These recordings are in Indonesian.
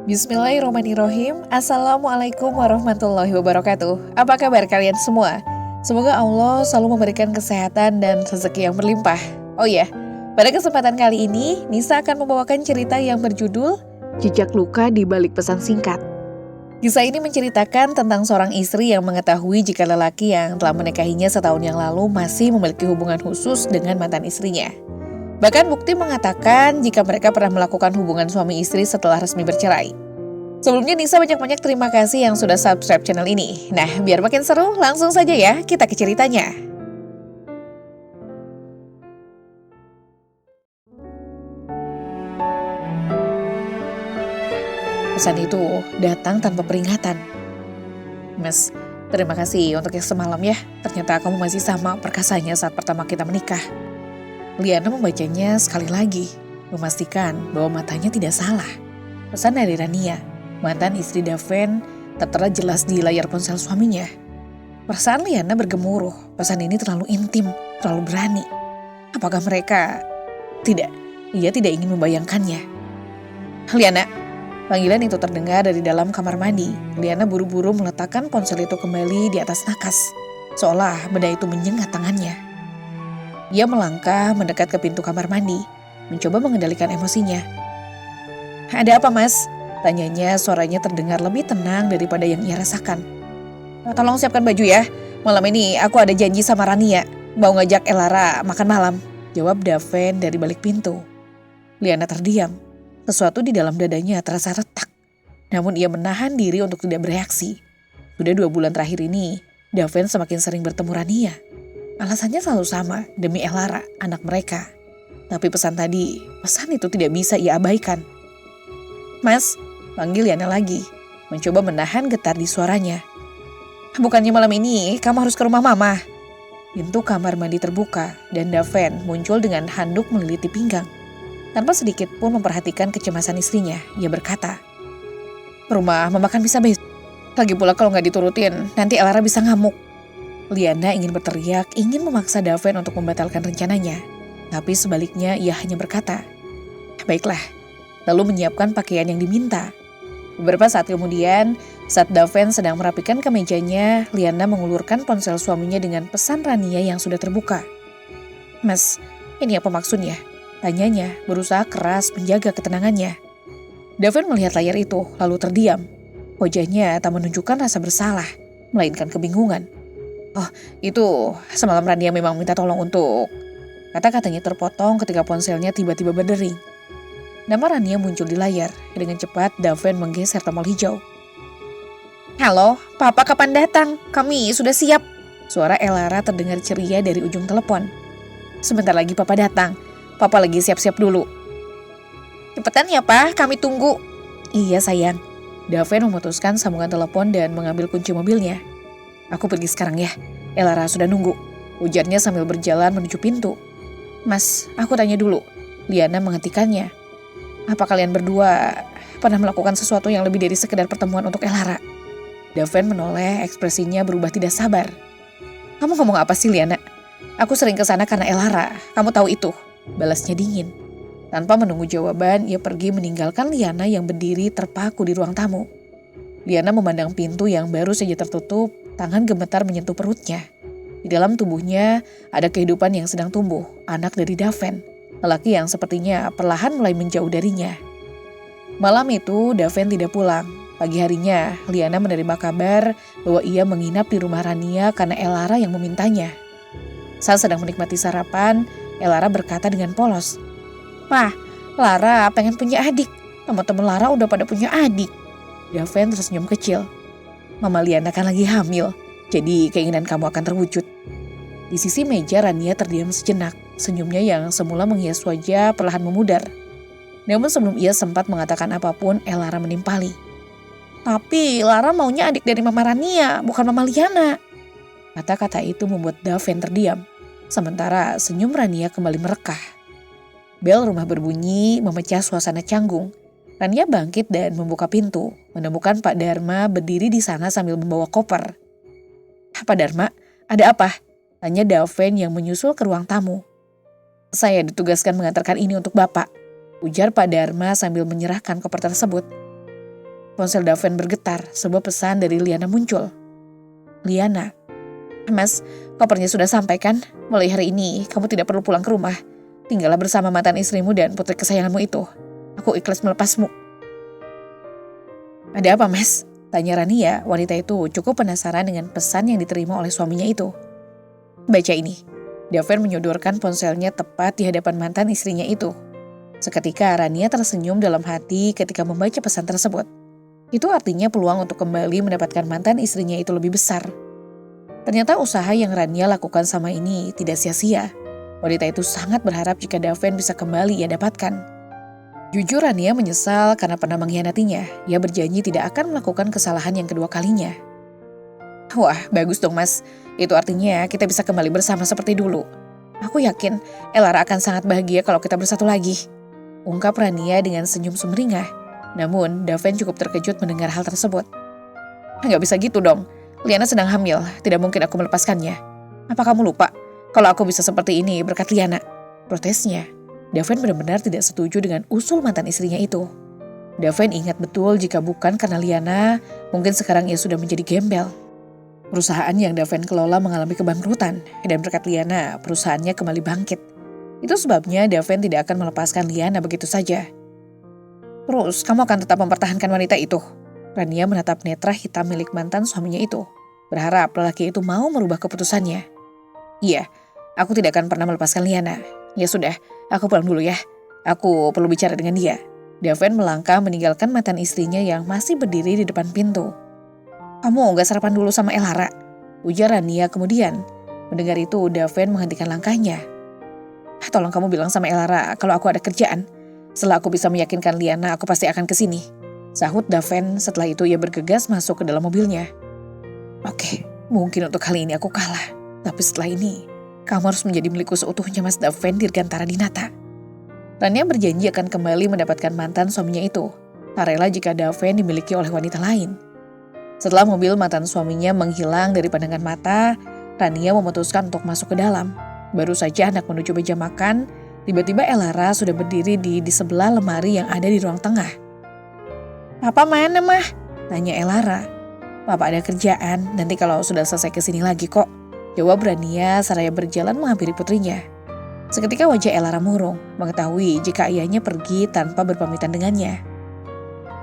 Bismillahirrahmanirrahim. Assalamualaikum warahmatullahi wabarakatuh. Apa kabar kalian semua? Semoga Allah selalu memberikan kesehatan dan rezeki yang berlimpah. Oh ya, pada kesempatan kali ini Nisa akan membawakan cerita yang berjudul Jejak Luka di Balik Pesan Singkat. Kisah ini menceritakan tentang seorang istri yang mengetahui jika lelaki yang telah menikahinya setahun yang lalu masih memiliki hubungan khusus dengan mantan istrinya. Bahkan bukti mengatakan jika mereka pernah melakukan hubungan suami istri setelah resmi bercerai. Sebelumnya Nisa banyak-banyak terima kasih yang sudah subscribe channel ini. Nah, biar makin seru, langsung saja ya kita ke ceritanya. Pesan itu datang tanpa peringatan. Mas, terima kasih untuk yang semalam ya. Ternyata kamu masih sama perkasanya saat pertama kita menikah. Liana membacanya sekali lagi, memastikan bahwa matanya tidak salah. Pesan dari Rania, mantan istri Daven, tertera jelas di layar ponsel suaminya. Perasaan Liana bergemuruh, pesan ini terlalu intim, terlalu berani. Apakah mereka? Tidak, ia tidak ingin membayangkannya. Liana, panggilan itu terdengar dari dalam kamar mandi. Liana buru-buru meletakkan ponsel itu kembali di atas nakas, seolah benda itu menyengat tangannya. Ia melangkah mendekat ke pintu kamar mandi, mencoba mengendalikan emosinya. Ada apa mas? Tanyanya, suaranya terdengar lebih tenang daripada yang ia rasakan. Tolong siapkan baju ya, malam ini aku ada janji sama Rania, mau ngajak Elara makan malam, jawab Daven dari balik pintu. Liana terdiam, sesuatu di dalam dadanya terasa retak, namun ia menahan diri untuk tidak bereaksi. Sudah 2 bulan terakhir ini, Daven semakin sering bertemu Rania. Alasannya selalu sama, demi Elara, anak mereka. Tapi pesan itu tidak bisa ia abaikan. Mas, panggil Liana lagi, mencoba menahan getar di suaranya. Bukannya malam ini kamu harus ke rumah mama? Pintu kamar mandi terbuka dan Daven muncul dengan handuk meliliti pinggang. Tanpa sedikit pun memperhatikan kecemasan istrinya, ia berkata, rumah mama kan bisa besok. Lagi pula kalau nggak diturutin, nanti Elara bisa ngamuk. Liana ingin berteriak, ingin memaksa Daven untuk membatalkan rencananya. Tapi sebaliknya ia hanya berkata, baiklah, lalu menyiapkan pakaian yang diminta. Beberapa saat kemudian, saat Daven sedang merapikan kemejanya, Liana mengulurkan ponsel suaminya dengan pesan Rania yang sudah terbuka. Mas, ini apa maksudnya? Tanyanya, berusaha keras menjaga ketenangannya. Daven melihat layar itu, lalu terdiam. Wajahnya tak menunjukkan rasa bersalah, melainkan kebingungan. Oh, itu semalam Rania memang minta tolong untuk... Kata-katanya terpotong ketika ponselnya tiba-tiba berdering. Nama Rania muncul di layar. Dengan cepat, Daven menggeser tombol hijau. Halo, Papa kapan datang? Kami sudah siap. Suara Elara terdengar ceria dari ujung telepon. Sebentar lagi Papa datang. Papa lagi siap-siap dulu. Cepetan ya Pak, kami tunggu. Iya sayang. Daven memutuskan sambungan telepon dan mengambil kunci mobilnya. Aku pergi sekarang ya, Elara sudah nunggu, ujarnya sambil berjalan menuju pintu. Mas, aku tanya dulu. Liana menghentikannya. Apa kalian berdua pernah melakukan sesuatu yang lebih dari sekedar pertemuan untuk Elara? Daven menoleh, ekspresinya berubah tidak sabar. Kamu ngomong apa sih Liana? Aku sering kesana karena Elara, kamu tahu itu. Balasnya dingin. Tanpa menunggu jawaban, ia pergi meninggalkan Liana yang berdiri terpaku di ruang tamu. Liana memandang pintu yang baru saja tertutup, tangan gemetar menyentuh perutnya. Di dalam tubuhnya ada kehidupan yang sedang tumbuh, anak dari Daven, lelaki yang sepertinya perlahan mulai menjauh darinya. Malam itu Daven tidak pulang. Pagi harinya Liana menerima kabar bahwa ia menginap di rumah Rania karena Elara yang memintanya. Saat sedang menikmati sarapan, Elara berkata dengan polos, Wah, Lara pengen punya adik. Teman-teman Lara udah pada punya adik. Daven tersenyum kecil. Mama Liana kan lagi hamil, jadi keinginan kamu akan terwujud. Di sisi meja Rania terdiam sejenak, senyumnya yang semula menghias wajah perlahan memudar. Namun sebelum ia sempat mengatakan apapun, Elara menimpali. Tapi Lara maunya adik dari Mama Rania, bukan Mama Liana. Kata-kata itu membuat Daven terdiam, sementara senyum Rania kembali merekah. Bel rumah berbunyi memecah suasana canggung. Rania bangkit dan membuka pintu, menemukan Pak Dharma berdiri di sana sambil membawa koper. Pak Dharma, ada apa? Tanya Daven yang menyusul ke ruang tamu. Saya ditugaskan mengantarkan ini untuk Bapak, ujar Pak Dharma sambil menyerahkan koper tersebut. Ponsel Daven bergetar, sebuah pesan dari Liana muncul. Liana, Mas, kopernya sudah sampai kan? Mulai hari ini kamu tidak perlu pulang ke rumah. Tinggallah bersama mantan istrimu dan putri kesayanganmu itu. Aku ikhlas melepasmu. Ada apa, Mas? Tanya Rania. Wanita itu cukup penasaran dengan pesan yang diterima oleh suaminya itu. Baca ini. Daven menyodorkan ponselnya tepat di hadapan mantan istrinya itu. Seketika Rania tersenyum dalam hati ketika membaca pesan tersebut. Itu artinya peluang untuk kembali mendapatkan mantan istrinya itu lebih besar. Ternyata usaha yang Rania lakukan sama ini tidak sia-sia. Wanita itu sangat berharap jika Daven bisa kembali ia dapatkan. Jujur Rania menyesal karena pernah mengkhianatinya. Ia berjanji tidak akan melakukan kesalahan yang kedua kalinya. Wah, bagus dong Mas. Itu artinya kita bisa kembali bersama seperti dulu. Aku yakin Elara akan sangat bahagia kalau kita bersatu lagi. Ungkap Rania dengan senyum sumringah. Namun, Daven cukup terkejut mendengar hal tersebut. Nggak bisa gitu dong. Liana sedang hamil, tidak mungkin aku melepaskannya. Apa kamu lupa kalau aku bisa seperti ini berkat Liana? Protesnya. Daven benar-benar tidak setuju dengan usul mantan istrinya itu. Daven ingat betul jika bukan karena Liana, mungkin sekarang ia sudah menjadi gembel. Perusahaan yang Daven kelola mengalami kebangkrutan, dan berkat Liana, perusahaannya kembali bangkit. Itu sebabnya Daven tidak akan melepaskan Liana begitu saja. Terus, kamu akan tetap mempertahankan wanita itu? Rania menatap netra hitam milik mantan suaminya itu. Berharap lelaki itu mau merubah keputusannya. Iya, aku tidak akan pernah melepaskan Liana. Ya sudah, aku pulang dulu ya. Aku perlu bicara dengan dia. Daven melangkah meninggalkan mantan istrinya yang masih berdiri di depan pintu. Kamu gak sarapan dulu sama Elara? Ujar Rania kemudian. Mendengar itu, Daven menghentikan langkahnya. Tolong kamu bilang sama Elara kalau aku ada kerjaan. Setelah aku bisa meyakinkan Liana, aku pasti akan kesini. Sahut Daven. Setelah itu ia bergegas masuk ke dalam mobilnya. Oke, mungkin untuk kali ini aku kalah. Tapi setelah ini, kamu harus menjadi milikku seutuhnya Mas Daven Dirgantara Dinata. Rania berjanji akan kembali mendapatkan mantan suaminya itu. Tak rela jika Daven dimiliki oleh wanita lain. Setelah mobil mantan suaminya menghilang dari pandangan mata, Rania memutuskan untuk masuk ke dalam. Baru saja hendak menuju meja makan, tiba-tiba Elara sudah berdiri di sebelah lemari yang ada di ruang tengah. Papa mana mah? Tanya Elara. Papa ada kerjaan, nanti kalau sudah selesai kesini lagi kok. Jawab Rania seraya berjalan menghampiri putrinya. Seketika wajah Elara murung, mengetahui jika ayahnya pergi tanpa berpamitan dengannya.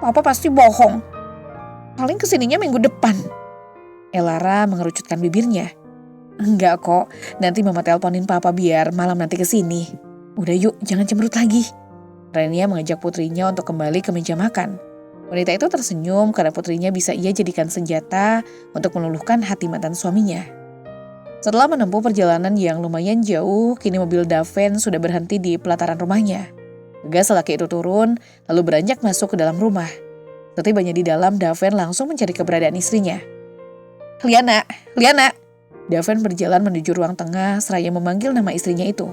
Papa pasti bohong. Paling kesininya minggu depan. Elara mengerucutkan bibirnya. Enggak kok, nanti mama teleponin papa biar malam nanti kesini. Udah yuk, jangan cemberut lagi. Rania mengajak putrinya untuk kembali ke meja makan. Wanita itu tersenyum karena putrinya bisa ia jadikan senjata untuk meluluhkan hati mantan suaminya. Setelah menempuh perjalanan yang lumayan jauh, kini mobil Daven sudah berhenti di pelataran rumahnya. Tegas lelaki itu turun, lalu beranjak masuk ke dalam rumah. Setibanya di dalam, Daven langsung mencari keberadaan istrinya. Liana, Liana. Daven berjalan menuju ruang tengah seraya memanggil nama istrinya itu.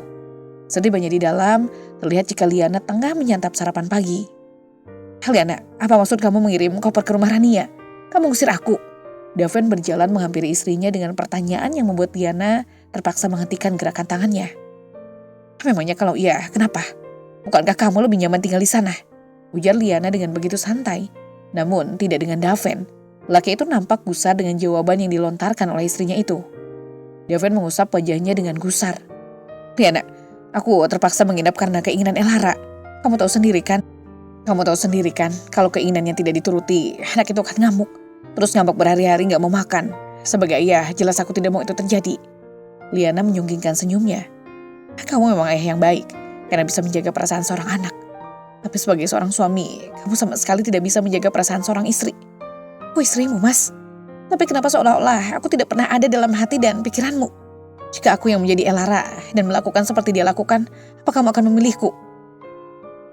Setibanya di dalam, terlihat jika Liana tengah menyantap sarapan pagi. Liana, apa maksud kamu mengirim koper ke rumah Rania? Kamu ngusir aku. Daven berjalan menghampiri istrinya dengan pertanyaan yang membuat Liana terpaksa menghentikan gerakan tangannya. Memangnya kalau iya, kenapa? Bukankah kamu lebih nyaman tinggal di sana? Ujar Liana dengan begitu santai. Namun tidak dengan Daven. Laki itu nampak gusar dengan jawaban yang dilontarkan oleh istrinya itu. Daven mengusap wajahnya dengan gusar. Liana, aku terpaksa menginap karena keinginan Elara. Kamu tahu sendiri kan? Kalau keinginannya tidak dituruti, anak itu akan ngamuk. Terus ngambek berhari-hari gak mau makan. Sebagai ayah, jelas aku tidak mau itu terjadi. Liana menyunggingkan senyumnya. Kamu memang ayah yang baik, karena bisa menjaga perasaan seorang anak. Tapi sebagai seorang suami, kamu sama sekali tidak bisa menjaga perasaan seorang istri. Aku istrimu, Mas. Tapi kenapa seolah-olah aku tidak pernah ada dalam hati dan pikiranmu? Jika aku yang menjadi Elara dan melakukan seperti dia lakukan, apa kamu akan memilihku?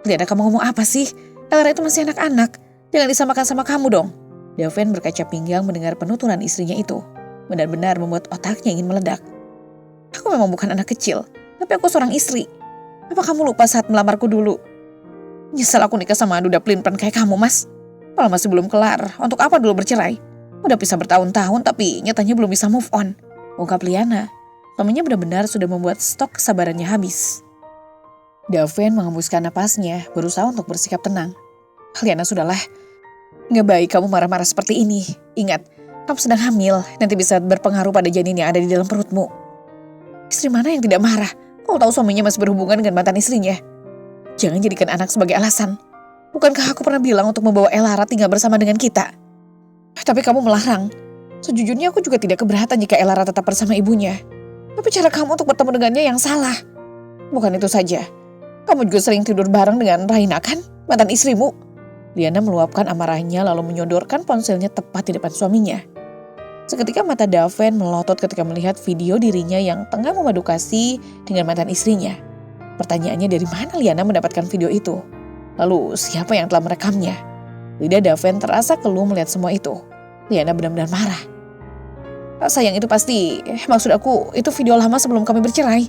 Liana, kamu ngomong apa sih? Elara itu masih anak-anak. Jangan disamakan sama kamu dong. Daven berkaca pinggang mendengar penuturan istrinya itu. Benar-benar membuat otaknya ingin meledak. Aku memang bukan anak kecil, tapi aku seorang istri. Apa kamu lupa saat melamarku dulu? Nyesel aku nikah sama duda pelin-pelan kayak kamu, Mas. Kalau masih belum kelar, untuk apa dulu bercerai? Udah pisah bertahun-tahun tapi nyatanya belum bisa move on. Ungkap Liana. Suaminya benar-benar sudah membuat stok kesabarannya habis. Daven menghembuskan napasnya, berusaha untuk bersikap tenang. Liana, sudahlah. Nggak baik kamu marah-marah seperti ini. Ingat, kamu sedang hamil, nanti bisa berpengaruh pada janin yang ada di dalam perutmu. Istri mana yang tidak marah? Kau tahu suaminya masih berhubungan dengan mantan istrinya. Jangan jadikan anak sebagai alasan. Bukankah aku pernah bilang untuk membawa Elara tinggal bersama dengan kita? Tapi kamu melarang. Sejujurnya aku juga tidak keberatan jika Elara tetap bersama ibunya. Tapi cara kamu untuk bertemu dengannya yang salah. Bukan itu saja. Kamu juga sering tidur bareng dengan Raina kan? Mantan istrimu. Liana meluapkan amarahnya lalu menyodorkan ponselnya tepat di depan suaminya. Seketika mata Daven melotot ketika melihat video dirinya yang tengah memadu kasih dengan mantan istrinya. Pertanyaannya, dari mana Liana mendapatkan video itu? Lalu siapa yang telah merekamnya? Lidah Daven terasa keluh melihat semua itu. Liana benar-benar marah. Sayang, itu pasti, maksud aku itu video lama sebelum kami bercerai.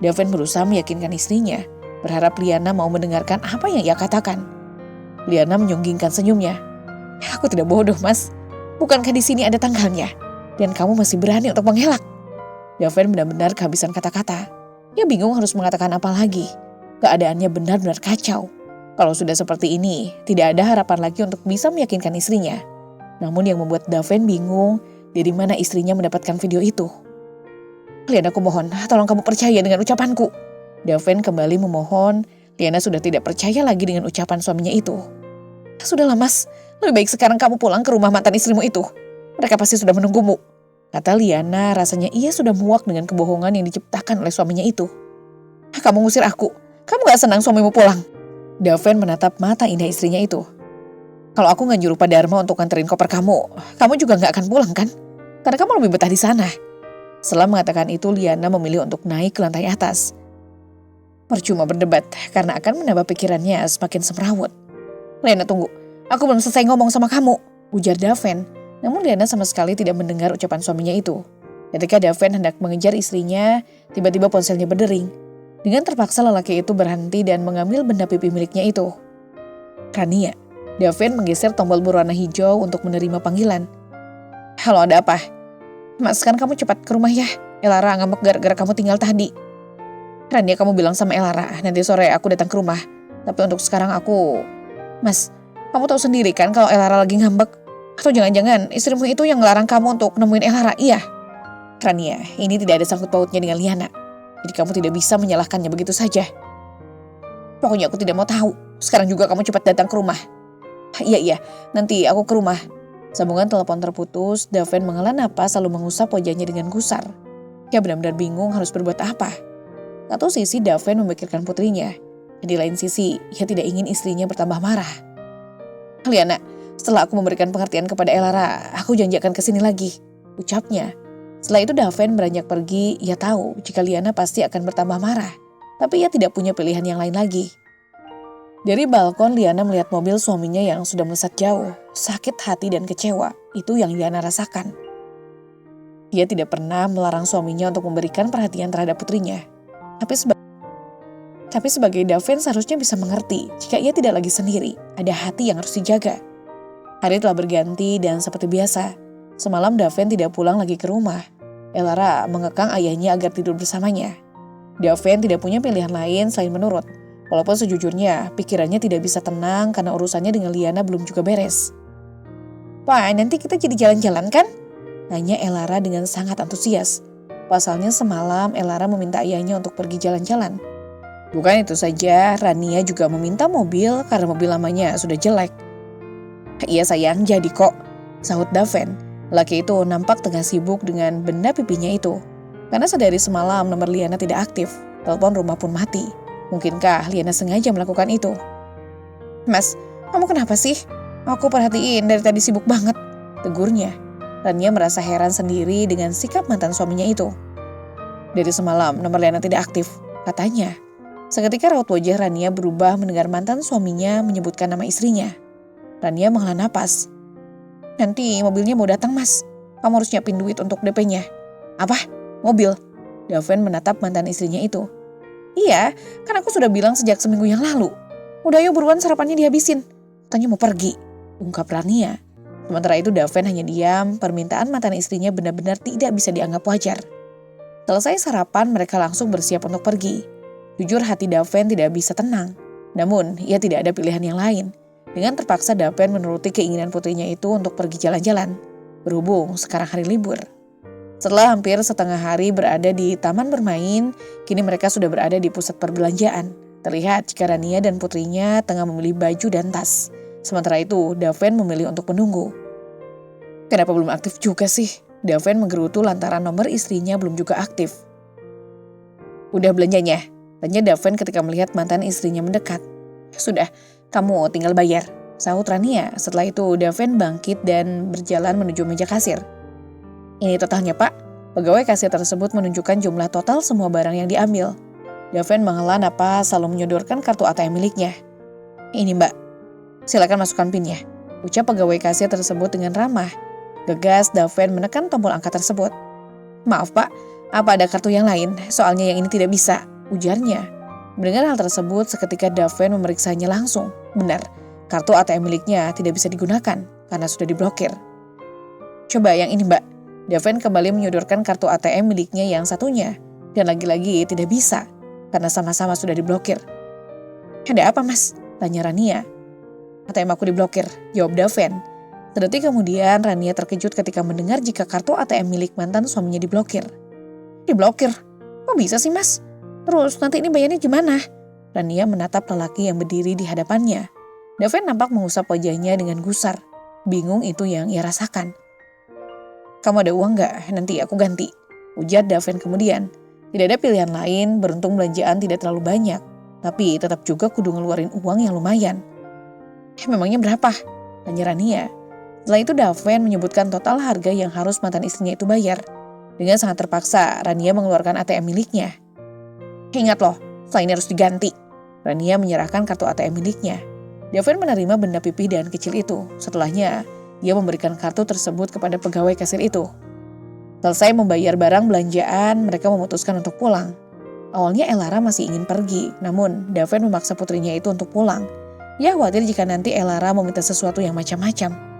Daven berusaha meyakinkan istrinya, berharap Liana mau mendengarkan apa yang ia katakan. Liana menyunggingkan senyumnya. Aku tidak bodoh, Mas. Bukankah di sini ada tanggalnya? Dan kamu masih berani untuk mengelak? Daven benar-benar kehabisan kata-kata. Ia bingung harus mengatakan apa lagi. Keadaannya benar-benar kacau. Kalau sudah seperti ini, tidak ada harapan lagi untuk bisa meyakinkan istrinya. Namun yang membuat Daven bingung, dari mana istrinya mendapatkan video itu. Liana, aku mohon, tolong kamu percaya dengan ucapanku. Daven kembali memohon. Liana sudah tidak percaya lagi dengan ucapan suaminya itu. Sudahlah, Mas, lebih baik sekarang kamu pulang ke rumah mantan istrimu itu. Mereka pasti sudah menunggumu. Kata Liana, rasanya ia sudah muak dengan kebohongan yang diciptakan oleh suaminya itu. Kamu ngusir aku, kamu gak senang suamimu pulang? Daven menatap mata indah istrinya itu. Kalau aku gak nyuruh Pak Dharma untuk nganterin koper kamu juga gak akan pulang kan? Karena kamu lebih betah di sana. Setelah mengatakan itu, Liana memilih untuk naik ke lantai atas. Percuma berdebat, karena akan menambah pikirannya semakin semrawut. Liana, tunggu. Aku belum selesai ngomong sama kamu, ujar Daven. Namun Liana sama sekali tidak mendengar ucapan suaminya itu. Ketika Daven hendak mengejar istrinya, tiba-tiba ponselnya berdering. Dengan terpaksa lelaki itu berhenti dan mengambil benda pipi miliknya itu. Rania. Daven menggeser tombol berwarna hijau untuk menerima panggilan. Halo, ada apa? Mas, kan kamu cepat ke rumah ya. Elara ngambek gara-gara kamu tinggal tadi. Rania, kamu bilang sama Elara, nanti sore aku datang ke rumah. Tapi untuk sekarang aku... Mas, kamu tahu sendiri kan kalau Elara lagi ngambek? Atau jangan-jangan istrimu itu yang ngelarang kamu untuk nemuin Elara, iya? Rania, ini tidak ada sangkut pautnya dengan Liana. Jadi kamu tidak bisa menyalahkannya begitu saja. Pokoknya aku tidak mau tahu. Sekarang juga kamu cepat datang ke rumah. Iya, nanti aku ke rumah. Sambungan telepon terputus, Daven menghela napas lalu mengusap wajahnya dengan gusar. Ia benar-benar bingung harus berbuat apa. Satu sisi Daven memikirkan putrinya. Di lain sisi, ia tidak ingin istrinya bertambah marah. Liana, setelah aku memberikan pengertian kepada Elara, aku janji akan kesini lagi, ucapnya. Setelah itu Daven beranjak pergi. Ia tahu jika Liana pasti akan bertambah marah. Tapi ia tidak punya pilihan yang lain lagi. Dari balkon, Liana melihat mobil suaminya yang sudah melesat jauh. Sakit hati dan kecewa, itu yang Liana rasakan. Ia tidak pernah melarang suaminya untuk memberikan perhatian terhadap putrinya. Tapi sebagai Daven seharusnya bisa mengerti jika ia tidak lagi sendiri, ada hati yang harus dijaga. Hari telah berganti dan seperti biasa, semalam Daven tidak pulang lagi ke rumah. Elara mengekang ayahnya agar tidur bersamanya. Daven tidak punya pilihan lain selain menurut. Walaupun sejujurnya pikirannya tidak bisa tenang karena urusannya dengan Liana belum juga beres. Pak, nanti kita jadi jalan-jalan kan? Tanya Elara dengan sangat antusias. Pasalnya semalam Elara meminta ayahnya untuk pergi jalan-jalan. Bukan itu saja, Rania juga meminta mobil karena mobil lamanya sudah jelek. Iya sayang, jadi kok, sahut Daven. Laki itu nampak tengah sibuk dengan benda pipinya itu. Karena sadari semalam nomor Liana tidak aktif, telepon rumah pun mati. Mungkinkah Liana sengaja melakukan itu? Mas, kamu kenapa sih? Aku perhatiin dari tadi sibuk banget, tegurnya. Rania merasa heran sendiri dengan sikap mantan suaminya itu. Dari semalam nomor Liana tidak aktif, katanya. Seketika raut wajah Rania berubah mendengar mantan suaminya menyebutkan nama istrinya. Rania menghela napas. Nanti mobilnya mau datang, Mas. Kamu harus nyiapin duit untuk DP-nya. Apa? Mobil? Daven menatap mantan istrinya itu. Iya, kan aku sudah bilang sejak seminggu yang lalu. Udah yuk buruan sarapannya dihabisin. Katanya mau pergi, ungkap Rania. Sementara itu Daven hanya diam, permintaan mantan istrinya benar-benar tidak bisa dianggap wajar. Selesai sarapan, mereka langsung bersiap untuk pergi. Jujur hati Daven tidak bisa tenang. Namun, ia tidak ada pilihan yang lain. Dengan terpaksa Daven menuruti keinginan putrinya itu untuk pergi jalan-jalan. Berhubung sekarang hari libur. Setelah hampir setengah hari berada di taman bermain, kini mereka sudah berada di pusat perbelanjaan. Terlihat jika Rania dan putrinya tengah memilih baju dan tas. Sementara itu, Daven memilih untuk menunggu. Kenapa belum aktif juga sih? Daven menggerutu lantaran nomor istrinya belum juga aktif. Udah belanjanya? Tanya Daven ketika melihat mantan istrinya mendekat. Sudah, kamu tinggal bayar, sahut Rania. Setelah itu, Daven bangkit dan berjalan menuju meja kasir. Ini totalnya, Pak. Pegawai kasir tersebut menunjukkan jumlah total semua barang yang diambil. Daven menghela napas lalu menyodorkan kartu ATM miliknya. Ini, Mbak. Silakan masukkan PIN-nya, ucap pegawai kasir tersebut dengan ramah. Gegas Daven menekan tombol angka tersebut. Maaf, Pak. Apa ada kartu yang lain? Soalnya yang ini tidak bisa, ujarnya. Mendengar hal tersebut, seketika Daven memeriksanya langsung. Benar, kartu ATM miliknya tidak bisa digunakan karena sudah diblokir. Coba yang ini, Mbak. Daven kembali menyodorkan kartu ATM miliknya yang satunya. Dan lagi-lagi tidak bisa, karena sama-sama sudah diblokir. Ada apa, Mas? Tanya Rania. ATM aku diblokir, jawab Daven. Sedetik kemudian Rania terkejut ketika mendengar jika kartu ATM milik mantan suaminya diblokir. Diblokir? Kok bisa sih, Mas? Terus nanti ini bayarnya gimana? Rania menatap lelaki yang berdiri di hadapannya. Daven nampak mengusap wajahnya dengan gusar. Bingung itu yang ia rasakan. Kamu ada uang gak? Nanti aku ganti, ujar Daven kemudian. Tidak ada pilihan lain, beruntung belanjaan tidak terlalu banyak. Tapi tetap juga kudu ngeluarin uang yang lumayan. Memangnya berapa? Tanya Rania. Setelah itu Daven menyebutkan total harga yang harus mantan istrinya itu bayar. Dengan sangat terpaksa, Rania mengeluarkan ATM miliknya. Ingat loh, setelah ini harus diganti. Rania menyerahkan kartu ATM miliknya. Daven menerima benda pipih dan kecil itu. Setelahnya, ia memberikan kartu tersebut kepada pegawai kasir itu. Selesai membayar barang belanjaan, mereka memutuskan untuk pulang. Awalnya Elara masih ingin pergi, namun Daven memaksa putrinya itu untuk pulang. Ia khawatir jika nanti Elara meminta sesuatu yang macam-macam.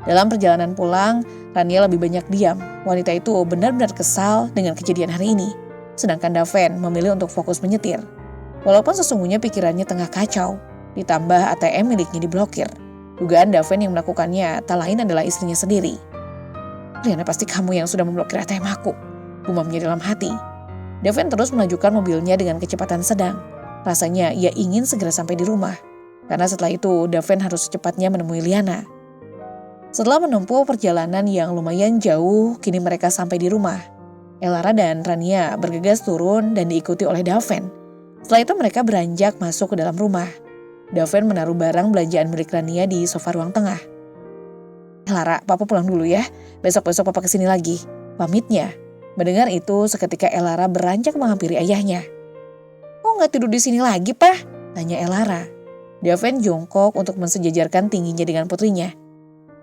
Dalam perjalanan pulang, Rania lebih banyak diam. Wanita itu benar-benar kesal dengan kejadian hari ini. Sedangkan Daven memilih untuk fokus menyetir. Walaupun sesungguhnya pikirannya tengah kacau, ditambah ATM miliknya diblokir. Dugaan Daven yang melakukannya tak lain adalah istrinya sendiri. Liana, pasti kamu yang sudah memblokir ATM aku, gumamnya dalam hati. Daven terus melajukan mobilnya dengan kecepatan sedang. Rasanya ia ingin segera sampai di rumah. Karena setelah itu Daven harus secepatnya menemui Liana. Setelah menempuh perjalanan yang lumayan jauh, kini mereka sampai di rumah. Elara dan Rania bergegas turun dan diikuti oleh Daven. Setelah itu mereka beranjak masuk ke dalam rumah. Daven menaruh barang belanjaan milik Rania di sofa ruang tengah. Lara, papa pulang dulu ya. Besok-besok papa kesini lagi, pamitnya. Mendengar itu, seketika Elara beranjak menghampiri ayahnya. Kok nggak tidur di sini lagi, Pak? Tanya Elara. Daven jongkok untuk mensejajarkan tingginya dengan putrinya.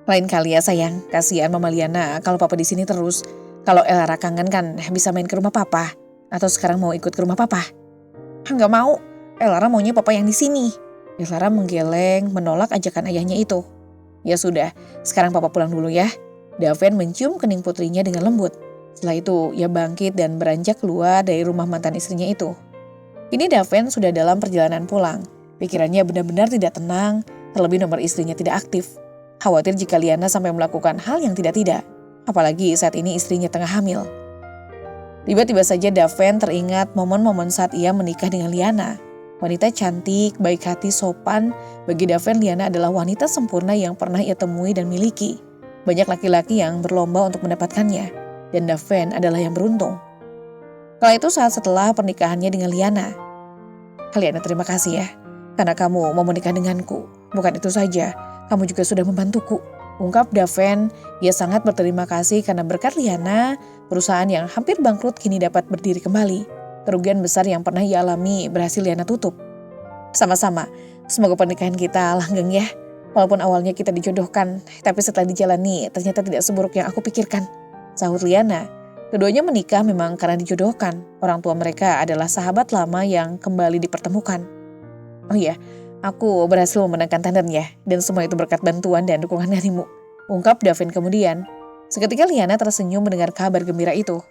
Lain kali ya sayang, kasihan Mama Liana kalau papa di sini terus. Kalau Elara kangen kan bisa main ke rumah papa. Atau sekarang mau ikut ke rumah papa? Nggak mau, Elara maunya papa yang di sini. Elara menggeleng menolak ajakan ayahnya itu. Ya sudah, sekarang papa pulang dulu ya. Daven mencium kening putrinya dengan lembut. Setelah itu ia bangkit dan beranjak keluar dari rumah mantan istrinya itu. Kini Daven sudah dalam perjalanan pulang. Pikirannya benar-benar tidak tenang, terlebih nomor istrinya tidak aktif. Khawatir jika Liana sampai melakukan hal yang tidak-tidak. Apalagi saat ini istrinya tengah hamil. Tiba-tiba saja Daven teringat momen-momen saat ia menikah dengan Liana. Wanita cantik, baik hati, sopan. Bagi Daven, Liana adalah wanita sempurna yang pernah ia temui dan miliki. Banyak laki-laki yang berlomba untuk mendapatkannya. Dan Daven adalah yang beruntung. Kala itu saat setelah pernikahannya dengan Liana. Liana, terima kasih ya. Karena kamu mau menikah denganku. Bukan itu saja, kamu juga sudah membantuku. Ungkap Daven, ia sangat berterima kasih karena berkat Liana, perusahaan yang hampir bangkrut kini dapat berdiri kembali. Kerugian besar yang pernah ia alami berhasil Liana tutup. Sama-sama, semoga pernikahan kita langgeng ya. Walaupun awalnya kita dijodohkan, tapi setelah dijalani ternyata tidak seburuk yang aku pikirkan. Sahut Liana. Keduanya menikah memang karena dijodohkan. Orang tua mereka adalah sahabat lama yang kembali dipertemukan. Oh iya, aku berhasil memenangkan tendernya dan semua itu berkat bantuan dan dukungan darimu. Ungkap Daven kemudian. Seketika Liana tersenyum mendengar kabar gembira itu.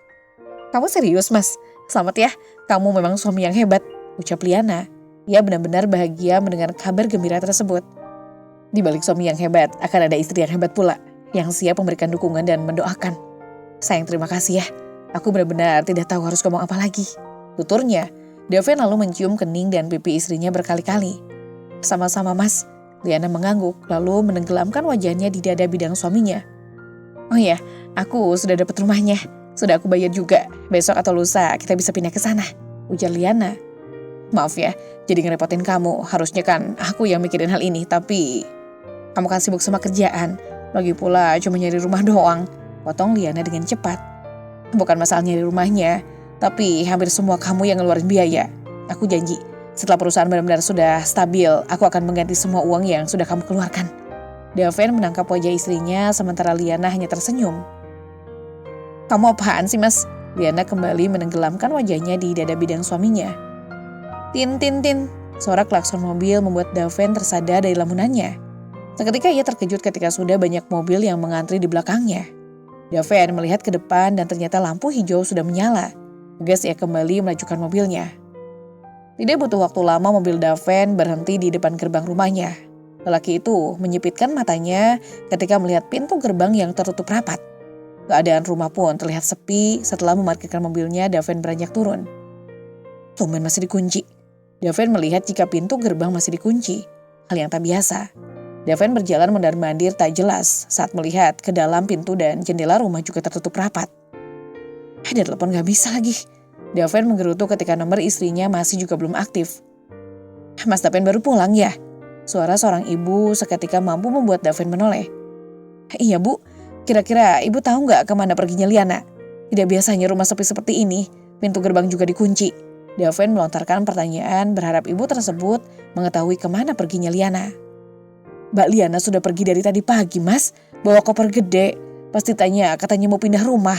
Kamu serius, Mas? Selamat ya, kamu memang suami yang hebat, ucap Liana. Ia benar-benar bahagia mendengar kabar gembira tersebut. Di balik suami yang hebat, akan ada istri yang hebat pula, yang siap memberikan dukungan dan mendoakan. Sayang, terima kasih ya. Aku benar-benar tidak tahu harus ngomong apa lagi. Tuturnya, Daven lalu mencium kening dan pipi istrinya berkali-kali. Sama-sama Mas, Liana mengangguk lalu menenggelamkan wajahnya di dada bidang suaminya. Oh ya, aku sudah dapat rumahnya. Sudah aku bayar juga. Besok atau lusa kita bisa pindah ke sana, ujar Liana. Maaf ya, jadi ngerepotin kamu. Harusnya kan aku yang mikirin hal ini, tapi kamu kan sibuk sama kerjaan. Lagi pula cuma nyari rumah doang, potong Liana dengan cepat. Bukan masalah nyari rumahnya, tapi hampir semua kamu yang ngeluarin biaya. Aku janji, setelah perusahaan benar-benar sudah stabil, aku akan mengganti semua uang yang sudah kamu keluarkan. Daven menangkap wajah istrinya sementara Liana hanya tersenyum. Kamu apaan sih Mas? Liana kembali menenggelamkan wajahnya di dada bidang suaminya. Tin tin tin, suara klakson mobil membuat Daven tersadar dari lamunannya. Seketika ia terkejut ketika sudah banyak mobil yang mengantri di belakangnya. Daven melihat ke depan dan ternyata lampu hijau sudah menyala. Tegas ia kembali melajukan mobilnya. Tidak butuh waktu lama mobil Daven berhenti di depan gerbang rumahnya. Lelaki itu menyipitkan matanya ketika melihat pintu gerbang yang tertutup rapat. Keadaan rumah pun terlihat sepi. Setelah memarkirkan mobilnya, Daven beranjak turun. Tumben masih dikunci. Daven melihat jika pintu gerbang masih dikunci. Hal yang tak biasa. Daven berjalan mondar-mandir tak jelas saat melihat ke dalam pintu dan jendela rumah juga tertutup rapat. Ada telepon gak bisa lagi. Daven menggerutu ketika nomor istrinya masih juga belum aktif. Mas Daven baru pulang ya? Suara seorang ibu seketika mampu membuat Daven menoleh. Iya Bu, kira-kira ibu tahu gak kemana perginya Liana? Tidak biasanya rumah sepi seperti ini, pintu gerbang juga dikunci. Daven melontarkan pertanyaan berharap ibu tersebut mengetahui kemana perginya Liana. Mbak Liana sudah pergi dari tadi pagi Mas, bawa koper gede. Pasti katanya mau pindah rumah.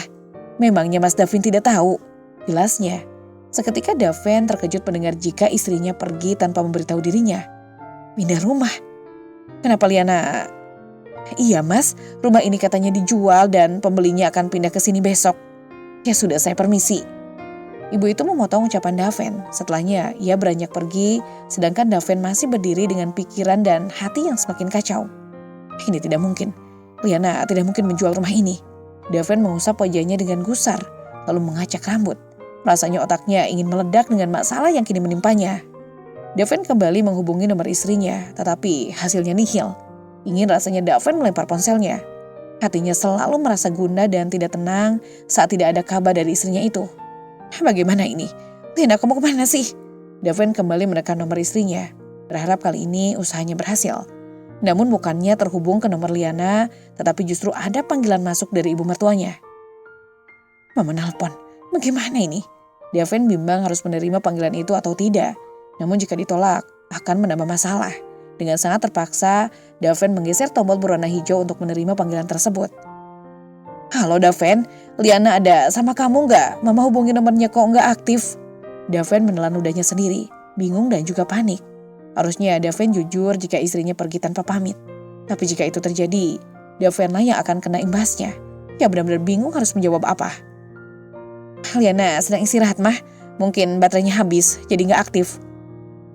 Memangnya Mas Davin tidak tahu? Jelasnya. Seketika Daven terkejut mendengar jika istrinya pergi tanpa memberitahu dirinya. Pindah rumah? Kenapa Liana? Iya Mas, rumah ini katanya dijual dan pembelinya akan pindah ke sini besok. Ya sudah, saya permisi. Ibu itu memotong ucapan Daven. Setelahnya ia beranjak pergi, sedangkan Daven masih berdiri dengan pikiran dan hati yang semakin kacau. Ini tidak mungkin. Liana tidak mungkin menjual rumah ini. Daven mengusap wajahnya dengan gusar, lalu mengacak rambut. Rasanya otaknya ingin meledak dengan masalah yang kini menimpanya. Daven kembali menghubungi nomor istrinya, tetapi hasilnya nihil. Ingin rasanya Daven melempar ponselnya. Hatinya selalu merasa gundah dan tidak tenang saat tidak ada kabar dari istrinya itu. Bagaimana ini? Liana, kamu kemana sih? Daven kembali menekan nomor istrinya. Berharap kali ini usahanya berhasil. Namun bukannya terhubung ke nomor Liana, tetapi justru ada panggilan masuk dari ibu mertuanya. Mama nelpon, bagaimana ini? Daven bimbang harus menerima panggilan itu atau tidak. Namun jika ditolak, akan menambah masalah. Dengan sangat terpaksa, Daven menggeser tombol berwarna hijau untuk menerima panggilan tersebut. Halo Daven, Liana ada sama kamu nggak? Mama hubungi nomornya kok nggak aktif. Daven menelan ludahnya sendiri, bingung dan juga panik. Harusnya Daven jujur jika istrinya pergi tanpa pamit. Tapi jika itu terjadi, Davenlah yang akan kena imbasnya. Ya benar-benar bingung harus menjawab apa. Liana sedang istirahat mah, mungkin baterainya habis jadi nggak aktif.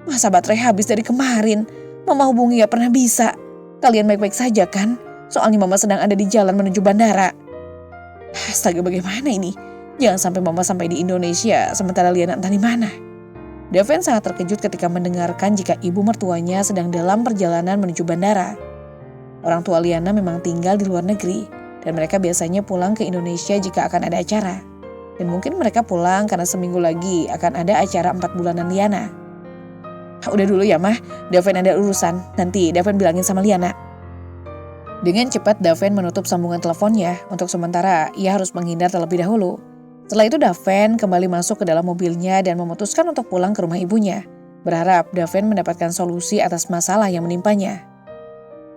Masa baterai habis dari kemarin? Mama hubungi nggak pernah bisa. Kalian baik-baik saja kan? Soalnya mama sedang ada di jalan menuju bandara. Astaga, bagaimana ini? Jangan sampai mama sampai di Indonesia sementara Liana entah di mana. Daven sangat terkejut ketika mendengarkan jika ibu mertuanya sedang dalam perjalanan menuju bandara. Orang tua Liana memang tinggal di luar negeri dan mereka biasanya pulang ke Indonesia jika akan ada acara. Dan mungkin mereka pulang karena seminggu lagi akan ada acara 4 bulanan Liana. Udah dulu ya mah, Daven ada urusan. Nanti Daven bilangin sama Liana. Dengan cepat Daven menutup sambungan teleponnya. Untuk sementara ia harus menghindar terlebih dahulu. Setelah itu Daven kembali masuk ke dalam mobilnya dan memutuskan untuk pulang ke rumah ibunya. Berharap Daven mendapatkan solusi atas masalah yang menimpanya.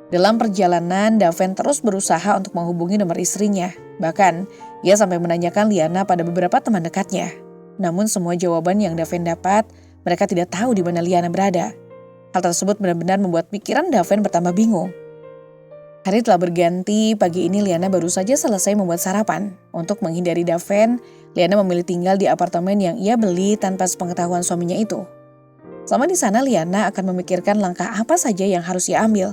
Dalam perjalanan Daven terus berusaha untuk menghubungi nomor istrinya. Bahkan ia sampai menanyakan Liana pada beberapa teman dekatnya. Namun semua jawaban yang Daven dapat, mereka tidak tahu di mana Liana berada. Hal tersebut benar-benar membuat pikiran Daven bertambah bingung. Hari telah berganti, pagi ini Liana baru saja selesai membuat sarapan. Untuk menghindari Daven, Liana memilih tinggal di apartemen yang ia beli tanpa sepengetahuan suaminya itu. Selama di sana Liana akan memikirkan langkah apa saja yang harus ia ambil.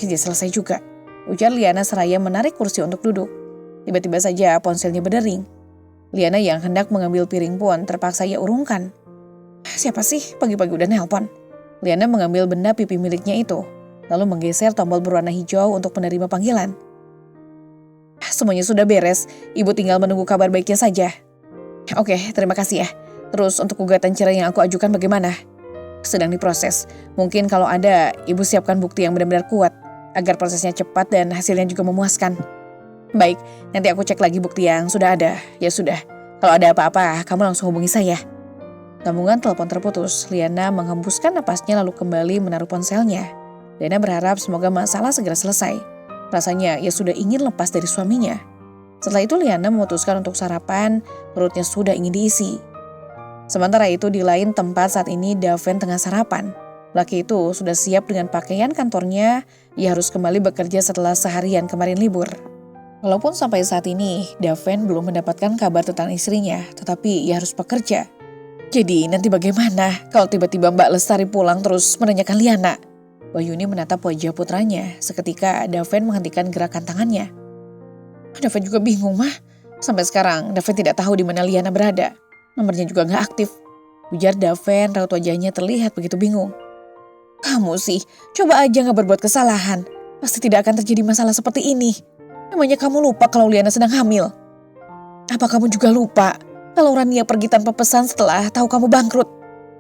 Jadi selesai juga, ujar Liana seraya menarik kursi untuk duduk. Tiba-tiba saja ponselnya berdering. Liana yang hendak mengambil piring pun terpaksa ia urungkan. Siapa sih pagi-pagi udah nelpon? Liana mengambil benda pipi miliknya itu, lalu menggeser tombol berwarna hijau untuk menerima panggilan. Semuanya sudah beres, ibu tinggal menunggu kabar baiknya saja. Oke, terima kasih ya. Terus untuk gugatan cerai yang aku ajukan bagaimana? Sedang diproses. Mungkin kalau ada, ibu siapkan bukti yang benar-benar kuat, agar prosesnya cepat dan hasilnya juga memuaskan. Baik, nanti aku cek lagi bukti yang sudah ada. Ya sudah, kalau ada apa-apa, kamu langsung hubungi saya. Sambungan telepon terputus. Liana menghembuskan napasnya lalu kembali menaruh ponselnya. Liana berharap semoga masalah segera selesai. Rasanya ia sudah ingin lepas dari suaminya. Setelah itu Liana memutuskan untuk sarapan, perutnya sudah ingin diisi. Sementara itu di lain tempat saat ini Daven tengah sarapan. Laki itu sudah siap dengan pakaian kantornya, ia harus kembali bekerja setelah seharian kemarin libur. Walaupun sampai saat ini Daven belum mendapatkan kabar tentang istrinya, tetapi ia harus bekerja. Jadi nanti bagaimana kalau tiba-tiba Mbak Lestari pulang terus menanyakan Liana? Wahyuni menatap wajah putranya, seketika Daven menghentikan gerakan tangannya. Daven juga bingung, Mah. Sampai sekarang Daven tidak tahu di mana Liana berada. Nomornya juga gak aktif. Ujar Daven, raut wajahnya terlihat begitu bingung. Kamu sih, coba aja gak berbuat kesalahan. Pasti tidak akan terjadi masalah seperti ini. Namanya kamu lupa kalau Liana sedang hamil. Apa kamu juga lupa kalau Rania pergi tanpa pesan setelah tahu kamu bangkrut?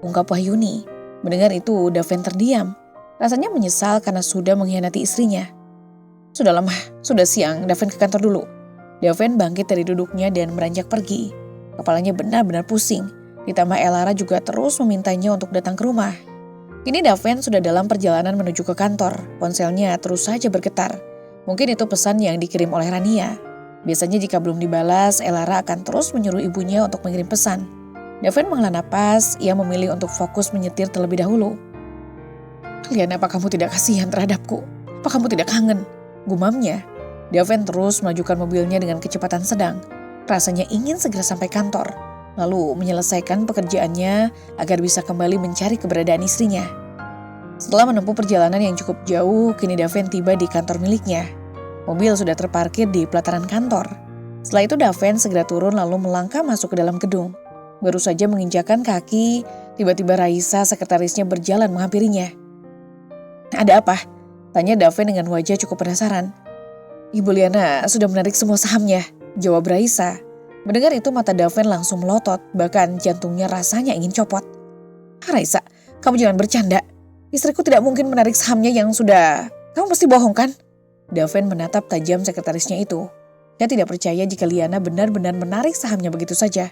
Ungkap Wahyuni. Mendengar itu, Daven terdiam. Rasanya menyesal karena sudah mengkhianati istrinya. Sudah lama, sudah siang, Daven ke kantor dulu. Daven bangkit dari duduknya dan beranjak pergi. Kepalanya benar-benar pusing. Ditambah Elara juga terus memintanya untuk datang ke rumah. Kini Daven sudah dalam perjalanan menuju ke kantor. Ponselnya terus saja bergetar. Mungkin itu pesan yang dikirim oleh Rania. Biasanya jika belum dibalas, Elara akan terus menyuruh ibunya untuk mengirim pesan. Daven menghela napas, ia memilih untuk fokus menyetir terlebih dahulu. Liana, apa kamu tidak kasihan terhadapku? Apa kamu tidak kangen? Gumamnya. Daven terus melajukan mobilnya dengan kecepatan sedang. Rasanya ingin segera sampai kantor, lalu menyelesaikan pekerjaannya agar bisa kembali mencari keberadaan istrinya. Setelah menempuh perjalanan yang cukup jauh, kini Daven tiba di kantor miliknya. Mobil sudah terparkir di pelataran kantor. Setelah itu Daven segera turun lalu melangkah masuk ke dalam gedung. Baru saja menginjakan kaki, tiba-tiba Raisa, sekretarisnya, berjalan menghampirinya. Ada apa? Tanya Daven dengan wajah cukup penasaran. Ibu Liana sudah menarik semua sahamnya, jawab Raisa. Mendengar itu mata Daven langsung melotot, bahkan jantungnya rasanya ingin copot. Raisa, kamu jangan bercanda. Istriku tidak mungkin menarik sahamnya yang sudah... Kamu pasti bohong kan? Daven menatap tajam sekretarisnya itu. Dia tidak percaya jika Liana benar-benar menarik sahamnya begitu saja.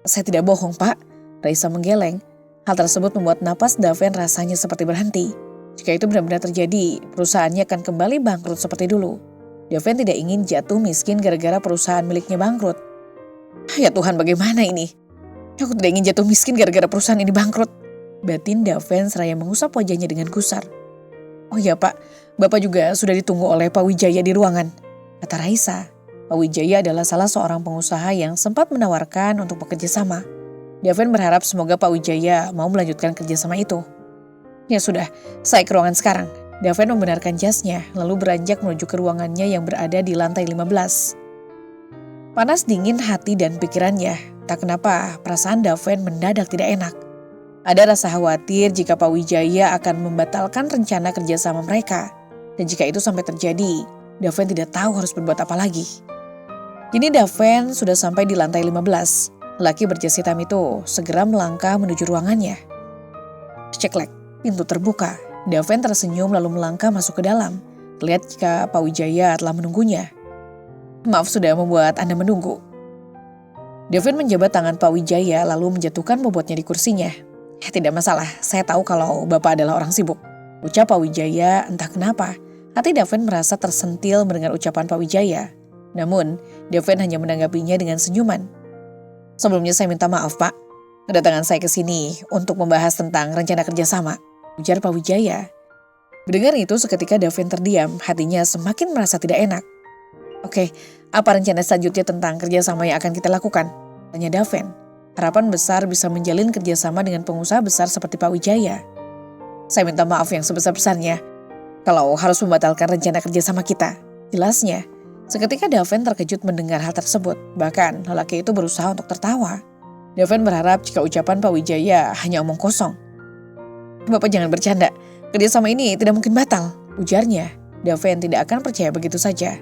Saya tidak bohong, Pak. Raisa menggeleng. Hal tersebut membuat napas Daven rasanya seperti berhenti. Jika itu benar-benar terjadi, perusahaannya akan kembali bangkrut seperti dulu. Daven tidak ingin jatuh miskin gara-gara perusahaan miliknya bangkrut. Ya Tuhan, bagaimana ini? Aku tidak ingin jatuh miskin gara-gara perusahaan ini bangkrut. Batin Daven seraya mengusap wajahnya dengan gusar. Oh iya Pak, Bapak juga sudah ditunggu oleh Pak Wijaya di ruangan, kata Raisa. Pak Wijaya adalah salah seorang pengusaha yang sempat menawarkan untuk bekerja sama. Daven berharap semoga Pak Wijaya mau melanjutkan kerjasama itu. Ya sudah, saya ke ruangan sekarang. Daven membenarkan jasnya, lalu beranjak menuju ke ruangannya yang berada di lantai 15. Panas dingin hati dan pikirannya, tak kenapa perasaan Daven mendadak tidak enak. Ada rasa khawatir jika Pak Wijaya akan membatalkan rencana kerjasama mereka. Dan jika itu sampai terjadi, Daven tidak tahu harus berbuat apa lagi. Kini Daven sudah sampai di lantai 15. Laki berjas hitam itu segera melangkah menuju ruangannya. Ceklek, pintu terbuka. Daven tersenyum lalu melangkah masuk ke dalam. Terlihat jika Pak Wijaya telah menunggunya. Maaf sudah membuat Anda menunggu. Daven menjabat tangan Pak Wijaya lalu menjatuhkan bobotnya di kursinya. Tidak masalah, saya tahu kalau Bapak adalah orang sibuk. Ucap Pak Wijaya, entah kenapa. Hati Daven merasa tersentil mendengar ucapan Pak Wijaya. Namun, Daven hanya menanggapinya dengan senyuman. Sebelumnya saya minta maaf Pak. Kedatangan saya ke sini untuk membahas tentang rencana kerjasama, ujar Pak Wijaya. Mendengar itu seketika Daven terdiam, hatinya semakin merasa tidak enak. Oke, apa rencana selanjutnya tentang kerjasama yang akan kita lakukan? Tanya Daven. Harapan besar bisa menjalin kerjasama dengan pengusaha besar seperti Pak Wijaya. Saya minta maaf yang sebesar-besarnya. kalau harus membatalkan rencana kerja sama kita. Jelasnya, seketika Daven terkejut mendengar hal tersebut. Bahkan lelaki itu berusaha untuk tertawa. Daven berharap jika ucapan Pak Wijaya hanya omong kosong. Bapak jangan bercanda, kerja sama ini tidak mungkin batal, ujarnya. Daven tidak akan percaya begitu saja.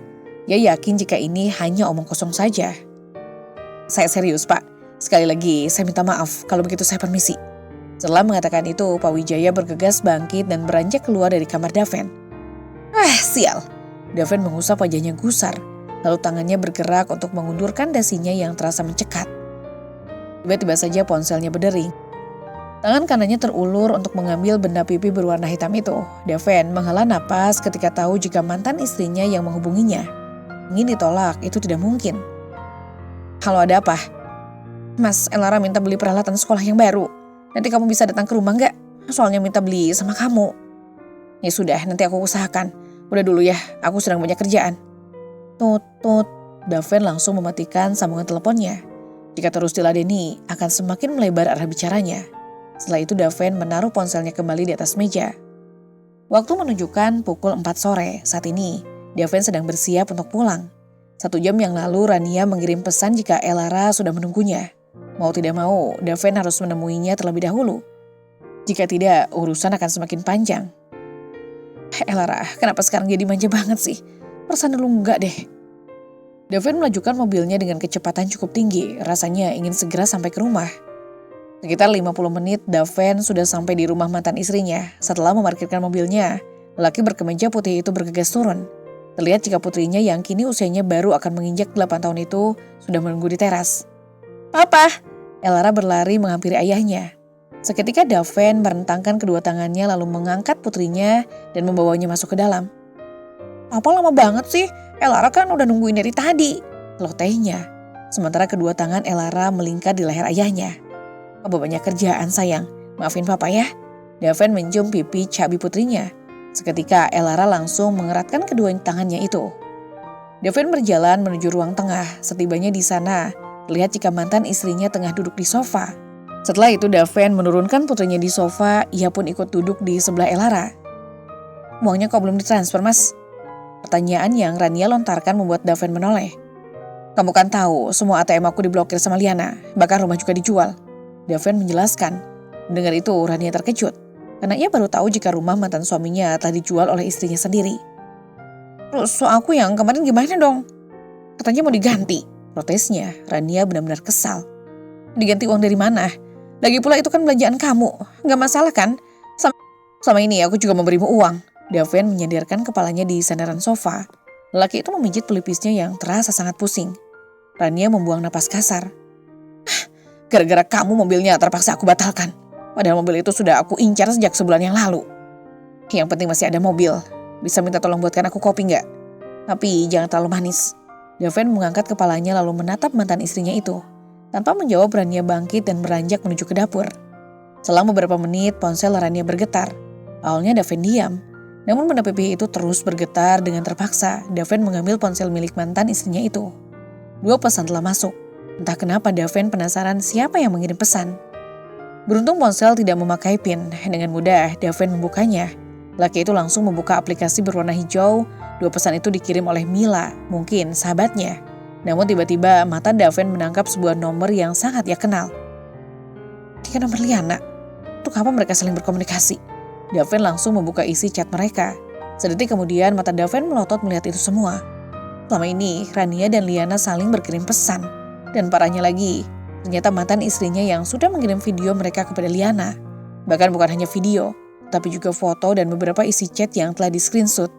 Ia yakin jika ini hanya omong kosong saja. Saya serius Pak, sekali lagi saya minta maaf kalau begitu saya permisi. Setelah mengatakan itu, Pak Wijaya bergegas bangkit dan beranjak keluar dari kamar Daven. Sial. Daven mengusap wajahnya gusar, lalu tangannya bergerak untuk mengundurkan dasinya yang terasa mencekat. Tiba-tiba saja ponselnya berdering. Tangan kanannya terulur untuk mengambil benda pipi berwarna hitam itu. Daven menghela napas ketika tahu jika mantan istrinya yang menghubunginya. Ingin ditolak, itu tidak mungkin. Halo, ada apa? Mas, Elara minta beli peralatan sekolah yang baru. Nanti kamu bisa datang ke rumah nggak? Soalnya minta beli sama kamu. Ya sudah, nanti aku usahakan. Udah dulu ya, aku sedang banyak kerjaan. Tut. Daven langsung mematikan sambungan teleponnya. Jika terus diladeni, akan semakin melebar arah bicaranya. Setelah itu Daven menaruh ponselnya kembali di atas meja. Waktu menunjukkan pukul 4 sore. Saat ini, Daven sedang bersiap untuk pulang. 1 jam yang lalu Rania mengirim pesan jika Elara sudah menunggunya. Mau tidak mau, Daven harus menemuinya terlebih dahulu. Jika tidak, urusan akan semakin panjang. Elara, kenapa sekarang jadi manja banget sih? Perasaan dulu enggak deh. Daven melajukan mobilnya dengan kecepatan cukup tinggi. Rasanya ingin segera sampai ke rumah. Sekitar 50 menit, Daven sudah sampai di rumah mantan istrinya. Setelah memarkirkan mobilnya, lelaki berkemeja putih itu bergegas turun. Terlihat jika putrinya yang kini usianya baru akan menginjak 8 tahun itu sudah menunggu di teras. Papa! Elara berlari menghampiri ayahnya. Seketika Daven merentangkan kedua tangannya lalu mengangkat putrinya dan membawanya masuk ke dalam. Apa lama banget sih? Elara kan udah nungguin dari tadi. Lotehnya. Sementara kedua tangan Elara melingkar di leher ayahnya. Apa banyak kerjaan sayang, maafin papa ya. Daven mencium pipi cabi putrinya. Seketika Elara langsung mengeratkan kedua tangannya itu. Daven berjalan menuju ruang tengah. Setibanya di sana, lihat jika mantan istrinya tengah duduk di sofa. Setelah itu Daven menurunkan putrinya di sofa, ia pun ikut duduk di sebelah Elara. Uangnya kok belum ditransfer mas? Pertanyaan yang Rania lontarkan membuat Daven menoleh. Kamu kan tahu semua ATM aku diblokir sama Liana, bahkan rumah juga dijual. Daven menjelaskan. Mendengar itu Rania terkejut, karena ia baru tahu jika rumah mantan suaminya telah dijual oleh istrinya sendiri. Terus aku yang kemarin gimana dong? Katanya mau diganti. Protesnya, Rania benar-benar kesal. Diganti uang dari mana? Lagi pula itu kan belanjaan kamu, gak masalah kan? Selama ini aku juga memberimu uang. Daven menyandarkan kepalanya di sandaran sofa. Lelaki itu memijit pelipisnya yang terasa sangat pusing. Rania membuang napas kasar. Gara-gara kamu mobilnya terpaksa aku batalkan. Padahal mobil itu sudah aku incar sejak sebulan yang lalu. Yang penting masih ada mobil. Bisa minta tolong buatkan aku kopi nggak? Tapi jangan terlalu manis. Daven mengangkat kepalanya lalu menatap mantan istrinya itu. Tanpa menjawab, Rania bangkit dan beranjak menuju ke dapur. Selama beberapa menit ponsel Rania bergetar. Awalnya Daven diam. Namun benda pipi itu terus bergetar dengan terpaksa. Daven mengambil ponsel milik mantan istrinya itu. 2 pesan telah masuk. Entah kenapa Daven penasaran siapa yang mengirim pesan. Beruntung ponsel tidak memakai PIN. Dengan mudah Daven membukanya. Laki itu langsung membuka aplikasi berwarna hijau. 2 pesan itu dikirim oleh Mila, mungkin sahabatnya. Namun tiba-tiba mata Daven menangkap sebuah nomor yang sangat ia kenal. Ini nomor Liana. Untuk apa mereka saling berkomunikasi? Daven langsung membuka isi chat mereka. Sedetik kemudian mata Daven melotot melihat itu semua. Selama ini Rania dan Liana saling berkirim pesan. Dan parahnya lagi, ternyata mantan istrinya yang sudah mengirim video mereka kepada Liana. Bahkan bukan hanya video, tapi juga foto dan beberapa isi chat yang telah di-screenshot.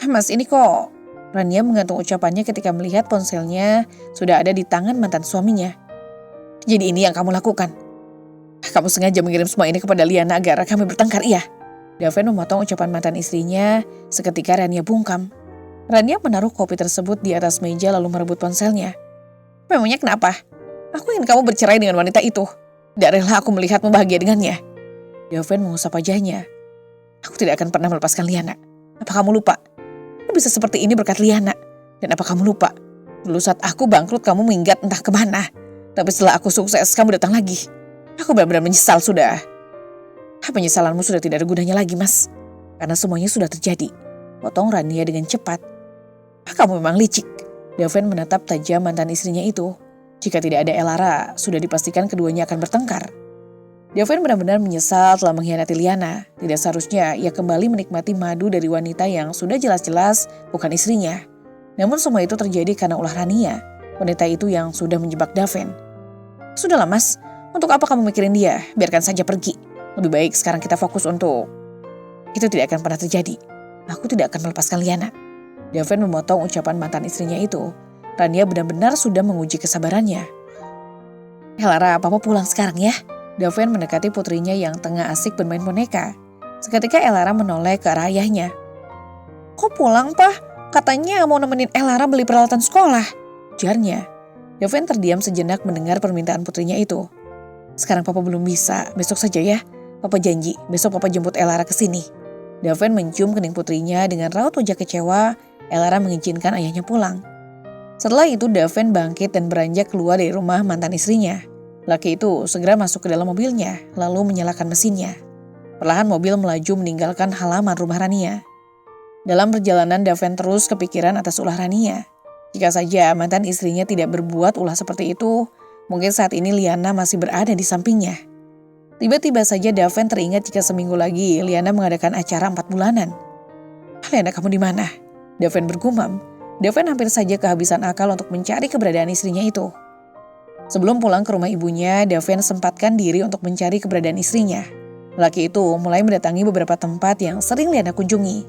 Mas, ini kok... Rania menggantung ucapannya ketika melihat ponselnya sudah ada di tangan mantan suaminya. Jadi ini yang kamu lakukan? Kamu sengaja mengirim semua ini kepada Liana agar kami bertengkar, iya? Daven memotong ucapan mantan istrinya, seketika Rania bungkam. Rania menaruh kopi tersebut di atas meja lalu merebut ponselnya. Memangnya kenapa? Aku ingin kamu bercerai dengan wanita itu. Tidak rela aku melihatmu bahagia dengannya. Daven mengusap wajahnya. Aku tidak akan pernah melepaskan Liana. Apa kamu lupa? Aku bisa seperti ini berkat Liana. Dan apa kamu lupa? Dulu saat aku bangkrut kamu minggat entah kemana. Tapi setelah aku sukses kamu datang lagi. Aku benar-benar menyesal sudah. Penyesalanmu sudah tidak ada gunanya lagi, Mas. karena semuanya sudah terjadi. Potong Rania dengan cepat. Kamu memang licik. Daven menatap tajam mantan istrinya itu. Jika tidak ada Elara, sudah dipastikan keduanya akan bertengkar. Daven benar-benar menyesal telah mengkhianati Liana. Tidak seharusnya ia kembali menikmati madu dari wanita yang sudah jelas-jelas bukan istrinya. Namun semua itu terjadi karena ulah Rania, wanita itu yang sudah menjebak Daven. Sudahlah mas, untuk apa kamu mikirin dia? Biarkan saja pergi. Lebih baik sekarang kita fokus untuk... Itu tidak akan pernah terjadi. Aku tidak akan melepaskan Liana. Daven memotong ucapan mantan istrinya itu. Rania benar-benar sudah menguji kesabarannya. Elara, papa pulang sekarang ya. Daven mendekati putrinya yang tengah asik bermain boneka. Seketika Elara menoleh ke arah ayahnya. Kok pulang, Pak? Katanya mau nemenin Elara beli peralatan sekolah. Ujarnya. Daven terdiam sejenak mendengar permintaan putrinya itu. Sekarang papa belum bisa, besok saja ya. Papa janji, besok papa jemput Elara ke sini. Daven mencium kening putrinya dengan raut wajah kecewa. Elara mengizinkan ayahnya pulang. Setelah itu Daven bangkit dan beranjak keluar dari rumah mantan istrinya. Laki itu segera masuk ke dalam mobilnya, lalu menyalakan mesinnya. Perlahan mobil melaju meninggalkan halaman rumah Rania. Dalam perjalanan Daven terus kepikiran atas ulah Rania. Jika saja mantan istrinya tidak berbuat ulah seperti itu, mungkin saat ini Liana masih berada di sampingnya. Tiba-tiba saja Daven teringat jika seminggu lagi Liana mengadakan acara 4 bulanan. Liana, kamu di mana? Daven bergumam. Daven hampir saja kehabisan akal untuk mencari keberadaan istrinya itu. Sebelum pulang ke rumah ibunya, Daven sempatkan diri untuk mencari keberadaan istrinya. Laki itu mulai mendatangi beberapa tempat yang sering Liana kunjungi.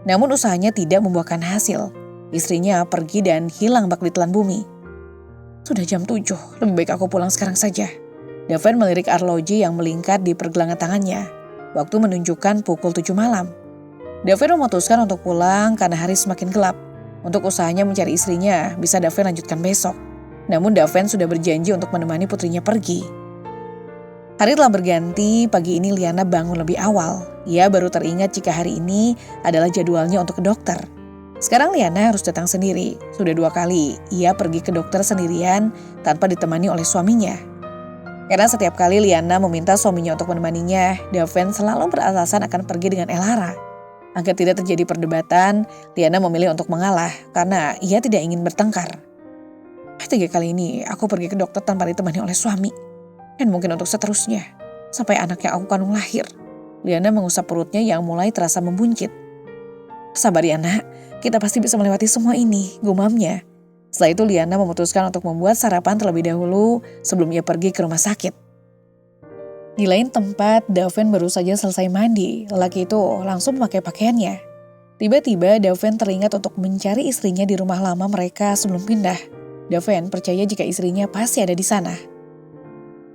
Namun usahanya tidak membuahkan hasil. Istrinya pergi dan hilang bak ditelan bumi. Sudah jam 7, lebih baik aku pulang sekarang saja. Daven melirik arloji yang melingkar di pergelangan tangannya. Waktu menunjukkan pukul 7 malam. Daven memutuskan untuk pulang karena hari semakin gelap. Untuk usahanya mencari istrinya, bisa Daven lanjutkan besok. Namun Daven sudah berjanji untuk menemani putrinya pergi. Hari telah berganti, pagi ini Liana bangun lebih awal. Ia baru teringat jika hari ini adalah jadwalnya untuk ke dokter. Sekarang Liana harus datang sendiri. Sudah 2 kali ia pergi ke dokter sendirian tanpa ditemani oleh suaminya. Karena setiap kali Liana meminta suaminya untuk menemaninya, Daven selalu beralasan akan pergi dengan Elara. Agar tidak terjadi perdebatan, Liana memilih untuk mengalah karena ia tidak ingin bertengkar. 3 kali ini aku pergi ke dokter tanpa ditemani oleh suami. Dan mungkin untuk seterusnya, sampai anak yang aku kandung lahir. Liana mengusap perutnya yang mulai terasa membuncit. Sabar ya nak, kita pasti bisa melewati semua ini, gumamnya. Setelah itu Liana memutuskan untuk membuat sarapan terlebih dahulu sebelum ia pergi ke rumah sakit. Di lain tempat, Daven baru saja selesai mandi. Lelaki itu langsung memakai pakaiannya. Tiba-tiba Daven teringat untuk mencari istrinya di rumah lama mereka sebelum pindah. Daven percaya jika istrinya pasti ada di sana.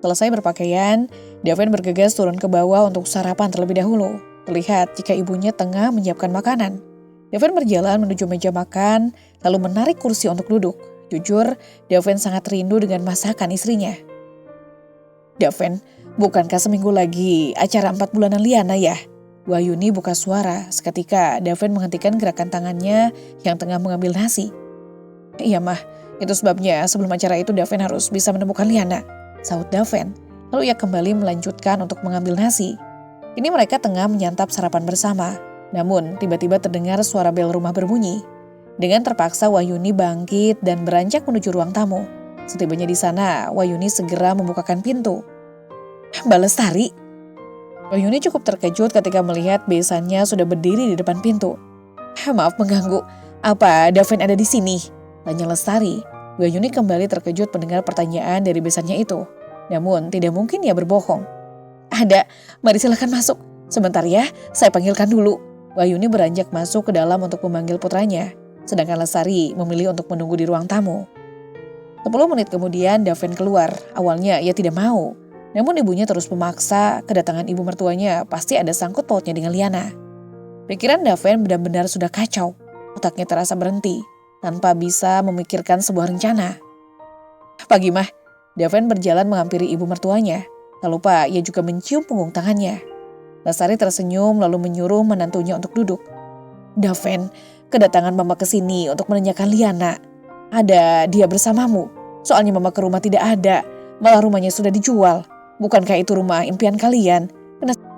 Selesai berpakaian, Daven bergegas turun ke bawah untuk sarapan terlebih dahulu. Terlihat jika ibunya tengah menyiapkan makanan. Daven berjalan menuju meja makan, lalu menarik kursi untuk duduk. Jujur, Daven sangat rindu dengan masakan istrinya. Daven, bukankah seminggu lagi acara 4 bulanan Liana ya? Wahyuni buka suara seketika Daven menghentikan gerakan tangannya yang tengah mengambil nasi. Iya mah, itu sebabnya sebelum acara itu Daven harus bisa menemukan Liana, sahut Daven. Lalu ia kembali melanjutkan untuk mengambil nasi. Ini mereka tengah menyantap sarapan bersama. Namun tiba-tiba terdengar suara bel rumah berbunyi. Dengan terpaksa Wahyuni bangkit dan beranjak menuju ruang tamu. Setibanya di sana, Wahyuni segera membukakan pintu. Mbak Lestari. Wahyuni cukup terkejut ketika melihat besannya sudah berdiri di depan pintu. Maaf mengganggu, apa Daven ada di sini? Tanya Lestari. Wahyuni kembali terkejut mendengar pertanyaan dari besannya itu. Namun tidak mungkin ia berbohong. Ada, mari silakan masuk. Sebentar ya, saya panggilkan dulu. Wahyuni beranjak masuk ke dalam untuk memanggil putranya. Sedangkan Lestari memilih untuk menunggu di ruang tamu. 10 menit kemudian Daven keluar. Awalnya ia tidak mau. Namun ibunya terus memaksa. Kedatangan ibu mertuanya pasti ada sangkut pautnya dengan Liana. Pikiran Daven benar-benar sudah kacau. Otaknya terasa berhenti. Tanpa bisa memikirkan sebuah rencana. Pagi mah, Daven berjalan menghampiri ibu mertuanya. Tak lupa ia juga mencium punggung tangannya. Lestari tersenyum lalu menyuruh menantunya untuk duduk. Daven, kedatangan mama ke sini untuk menanyakan Liana. Ada dia bersamamu. Soalnya mama ke rumah tidak ada. Malah rumahnya sudah dijual. Bukankah itu rumah impian kalian?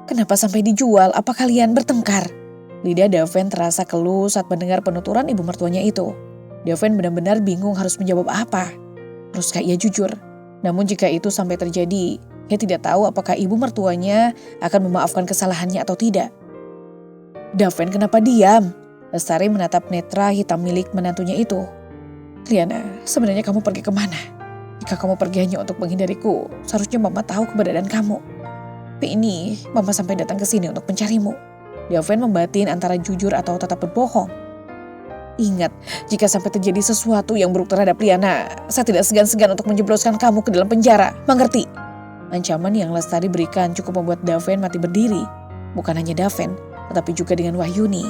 Kenapa sampai dijual? Apa kalian bertengkar? Lidah Daven terasa keluh saat mendengar penuturan ibu mertuanya itu. Daven benar-benar bingung harus menjawab apa. Haruskah ia jujur? Namun jika itu sampai terjadi, ia tidak tahu apakah ibu mertuanya akan memaafkan kesalahannya atau tidak. Daven, kenapa diam? Lestari menatap netra hitam milik menantunya itu. Liana, sebenarnya kamu pergi kemana? Jika kamu pergi hanya untuk menghindariku, seharusnya mama tahu keberadaan kamu. Tapi ini, mama sampai datang ke sini untuk mencarimu. Daven membatin antara jujur atau tetap berbohong. Ingat, jika sampai terjadi sesuatu yang buruk terhadap Liana, saya tidak segan-segan untuk menjebloskan kamu ke dalam penjara, mengerti? Ancaman yang Lestari berikan cukup membuat Daven mati berdiri. Bukan hanya Daven, tetapi juga dengan Wahyuni.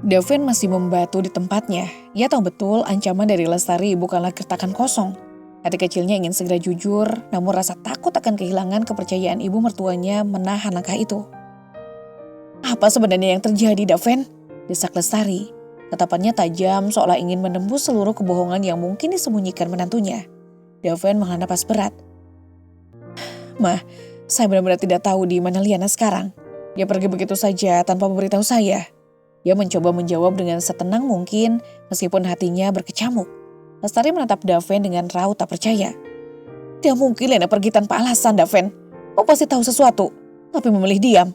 Daven masih membatu di tempatnya. Ia tahu betul ancaman dari Lestari bukanlah gertakan kosong. Hati kecilnya ingin segera jujur, namun rasa takut akan kehilangan kepercayaan ibu mertuanya menahan langkah itu. Apa sebenarnya yang terjadi, Daven? Desak Lestari. Tatapannya tajam seolah ingin menembus seluruh kebohongan yang mungkin disembunyikan menantunya. Daven menghela napas berat. Mah, saya benar-benar tidak tahu di mana Liana sekarang. Dia pergi begitu saja tanpa memberitahu saya. Dia mencoba menjawab dengan setenang mungkin meskipun hatinya berkecamuk. Lestari menatap Daven dengan raut tak percaya. Tidak mungkin Liana pergi tanpa alasan, Daven. Kau pasti tahu sesuatu, tapi memilih diam.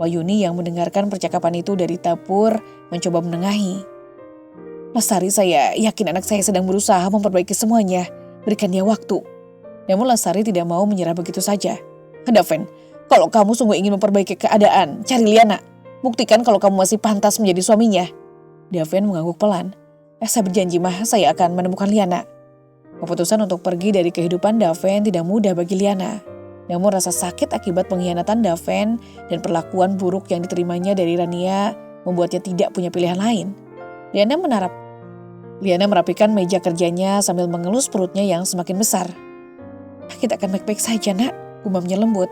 Wahyuni yang mendengarkan percakapan itu dari dapur mencoba menengahi. Lestari, saya yakin anak saya sedang berusaha memperbaiki semuanya. Berikan dia waktu. Namun Lestari tidak mau menyerah begitu saja. Daven, kalau kamu sungguh ingin memperbaiki keadaan, cari Liana. Buktikan kalau kamu masih pantas menjadi suaminya. Daven mengangguk pelan. Saya berjanji, Mah, saya akan menemukan Liana. Keputusan untuk pergi dari kehidupan Daven tidak mudah bagi Liana. Namun rasa sakit akibat pengkhianatan Daven dan perlakuan buruk yang diterimanya dari Rania membuatnya tidak punya pilihan lain. Liana merapikan meja kerjanya sambil mengelus perutnya yang semakin besar. Kita akan baik-baik saja, nak, gumamnya lembut.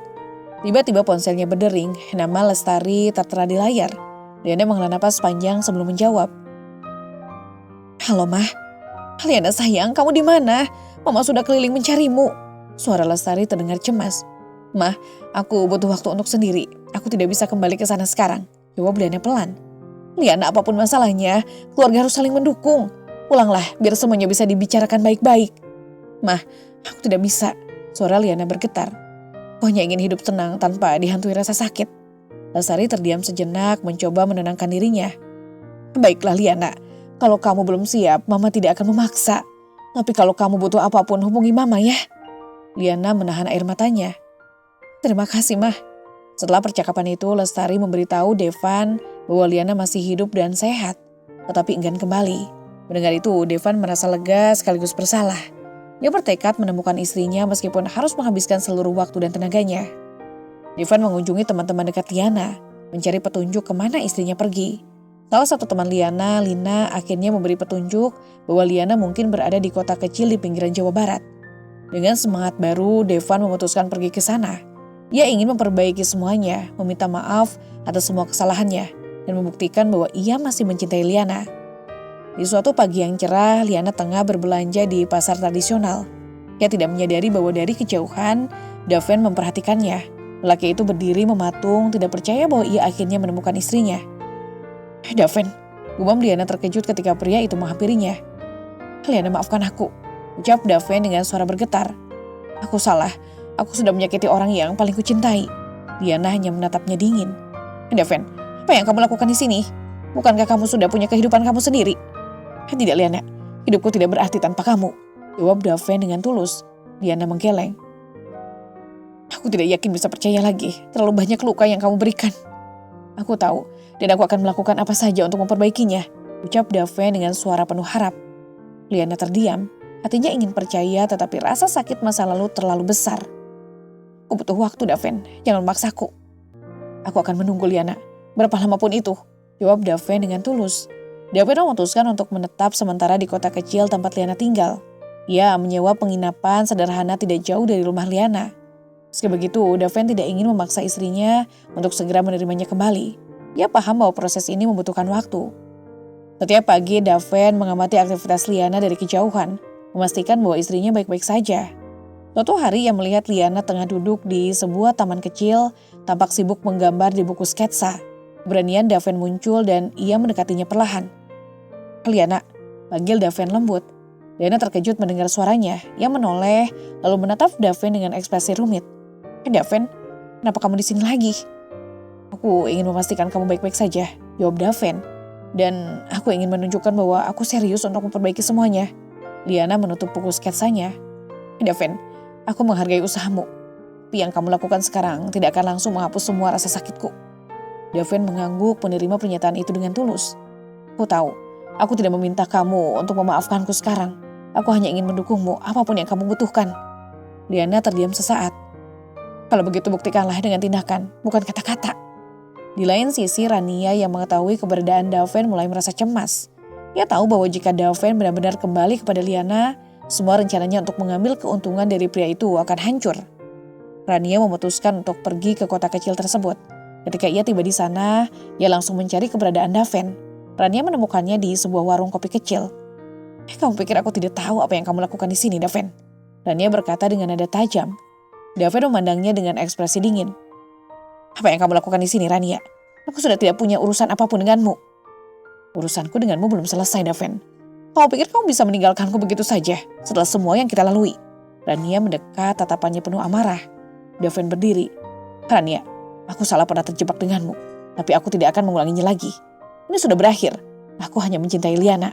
Tiba-tiba ponselnya berdering, nama Lestari tertera di layar. Liana menghela napas panjang sebelum menjawab. Halo, Mah. Liana sayang, kamu di mana? Mama sudah keliling mencarimu. Suara Lestari terdengar cemas. Mah, aku butuh waktu untuk sendiri. Aku tidak bisa kembali ke sana sekarang. Jawab Liana pelan. Liana, apapun masalahnya, keluarga harus saling mendukung. Pulanglah, biar semuanya bisa dibicarakan baik-baik. Mah, aku tidak bisa. Suara Liana bergetar. Aku hanya ingin hidup tenang tanpa dihantui rasa sakit. Lestari terdiam sejenak mencoba menenangkan dirinya. Baiklah Liana, kalau kamu belum siap, Mama tidak akan memaksa. Tapi kalau kamu butuh apapun, hubungi Mama ya. Liana menahan air matanya. Terima kasih, Mah. Setelah percakapan itu, Lestari memberitahu Devan bahwa Liana masih hidup dan sehat, tetapi enggan kembali. Mendengar itu, Devan merasa lega sekaligus bersalah. Dia bertekad menemukan istrinya meskipun harus menghabiskan seluruh waktu dan tenaganya. Devan mengunjungi teman-teman dekat Liana, mencari petunjuk kemana istrinya pergi. Salah satu teman Liana, Lina, akhirnya memberi petunjuk bahwa Liana mungkin berada di kota kecil di pinggiran Jawa Barat. Dengan semangat baru, Devan memutuskan pergi ke sana. Ia ingin memperbaiki semuanya, meminta maaf atas semua kesalahannya, dan membuktikan bahwa ia masih mencintai Liana. Di suatu pagi yang cerah, Liana tengah berbelanja di pasar tradisional. Ia tidak menyadari bahwa dari kejauhan, Daven memperhatikannya. Lelaki itu berdiri mematung, tidak percaya bahwa ia akhirnya menemukan istrinya. Daven, gumam Liana terkejut ketika pria itu menghampirinya. Liana, maafkan aku, ucap Daven dengan suara bergetar. Aku salah, aku sudah menyakiti orang yang paling kucintai. Liana hanya menatapnya dingin. Daven, apa yang kamu lakukan di sini? Bukankah kamu sudah punya kehidupan kamu sendiri? Tidak Liana, hidupku tidak berarti tanpa kamu, jawab Daven dengan tulus. Liana menggeleng. Aku tidak yakin bisa percaya lagi, terlalu banyak luka yang kamu berikan. Aku tahu, dan aku akan melakukan apa saja untuk memperbaikinya, ucap Daven dengan suara penuh harap. Liana terdiam, hatinya ingin percaya tetapi rasa sakit masa lalu terlalu besar. Aku butuh waktu Daven, jangan memaksaku. Aku akan menunggu Liana, berapa lama pun itu, jawab Daven dengan tulus. Daven memutuskan untuk menetap sementara di kota kecil tempat Liana tinggal. Ia menyewa penginapan sederhana tidak jauh dari rumah Liana. Meski begitu, Daven tidak ingin memaksa istrinya untuk segera menerimanya kembali. Ia paham bahwa proses ini membutuhkan waktu. Setiap pagi, Daven mengamati aktivitas Liana dari kejauhan, memastikan bahwa istrinya baik-baik saja. Suatu hari ia melihat Liana tengah duduk di sebuah taman kecil, tampak sibuk menggambar di buku sketsa. Keberanian Daven muncul dan ia mendekatinya perlahan. "Liana," panggil Daven lembut. Liana terkejut mendengar suaranya. Ia menoleh lalu menatap Daven dengan ekspresi rumit. "Daven, kenapa kamu di sini lagi?" "Aku ingin memastikan kamu baik-baik saja," jawab Daven. "Dan aku ingin menunjukkan bahwa aku serius untuk memperbaiki semuanya." Liana menutup buku sketsanya. "Daven, aku menghargai usahamu. Tapi yang kamu lakukan sekarang tidak akan langsung menghapus semua rasa sakitku." Daven mengangguk menerima pernyataan itu dengan tulus. "Aku tahu, aku tidak meminta kamu untuk memaafkanku sekarang. Aku hanya ingin mendukungmu apapun yang kamu butuhkan." Liana terdiam sesaat. "Kalau begitu buktikanlah dengan tindakan, bukan kata-kata." Di lain sisi, Rania yang mengetahui keberadaan Daven mulai merasa cemas. Ia tahu bahwa jika Daven benar-benar kembali kepada Liana, semua rencananya untuk mengambil keuntungan dari pria itu akan hancur. Rania memutuskan untuk pergi ke kota kecil tersebut. Ketika ia tiba di sana, ia langsung mencari keberadaan Daven. Rania menemukannya di sebuah warung kopi kecil. "Kamu pikir aku tidak tahu apa yang kamu lakukan di sini, Daven?" Rania berkata dengan nada tajam. Daven memandangnya dengan ekspresi dingin. "Apa yang kamu lakukan di sini, Rania? Aku sudah tidak punya urusan apapun denganmu." "Urusanku denganmu belum selesai, Daven. Kamu pikir kamu bisa meninggalkanku begitu saja setelah semua yang kita lalui?" Rania mendekat, tatapannya penuh amarah. Daven berdiri. "Rania, aku salah pernah terjebak denganmu, tapi aku tidak akan mengulanginya lagi. Ini sudah berakhir. Aku hanya mencintai Liana."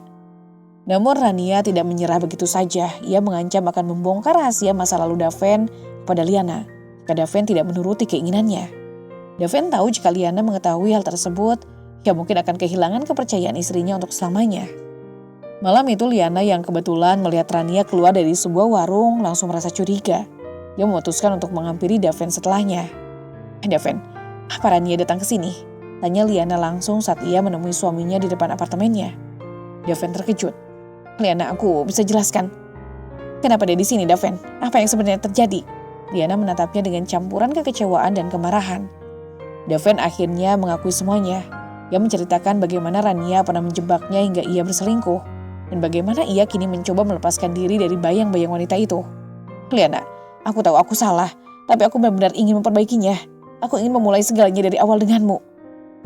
Namun Rania tidak menyerah begitu saja. Ia mengancam akan membongkar rahasia masa lalu Daven kepada Liana jika Daven tidak menuruti keinginannya. Daven tahu jika Liana mengetahui hal tersebut, ia mungkin akan kehilangan kepercayaan istrinya untuk selamanya. Malam itu Liana yang kebetulan melihat Rania keluar dari sebuah warung langsung merasa curiga. Dia memutuskan untuk menghampiri Daven setelahnya. "Daven, apa Rania datang ke sini?" tanya Liana langsung saat ia menemui suaminya di depan apartemennya. Daven terkejut. "Liana, aku bisa jelaskan. Kenapa dia di sini, Daven? Apa yang sebenarnya terjadi?" Liana menatapnya dengan campuran kekecewaan dan kemarahan. Daven akhirnya mengakui semuanya. Ia menceritakan bagaimana Rania pernah menjebaknya hingga ia berselingkuh, dan bagaimana ia kini mencoba melepaskan diri dari bayang-bayang wanita itu. "Liana, aku tahu aku salah, tapi aku benar-benar ingin memperbaikinya. Aku ingin memulai segalanya dari awal denganmu."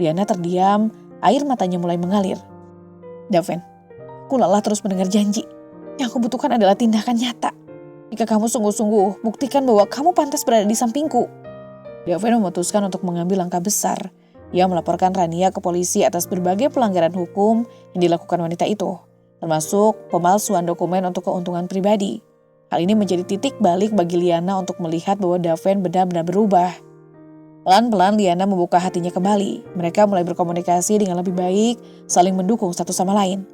Liana terdiam, air matanya mulai mengalir. "Daven, aku lelah terus mendengar janji. Yang aku butuhkan adalah tindakan nyata. Jika kamu sungguh-sungguh, buktikan bahwa kamu pantas berada di sampingku." Daven memutuskan untuk mengambil langkah besar. Ia melaporkan Rania ke polisi atas berbagai pelanggaran hukum yang dilakukan wanita itu, termasuk pemalsuan dokumen untuk keuntungan pribadi. Hal ini menjadi titik balik bagi Liana untuk melihat bahwa Daven benar-benar berubah. Pelan-pelan Liana membuka hatinya kembali. Mereka mulai berkomunikasi dengan lebih baik, saling mendukung satu sama lain.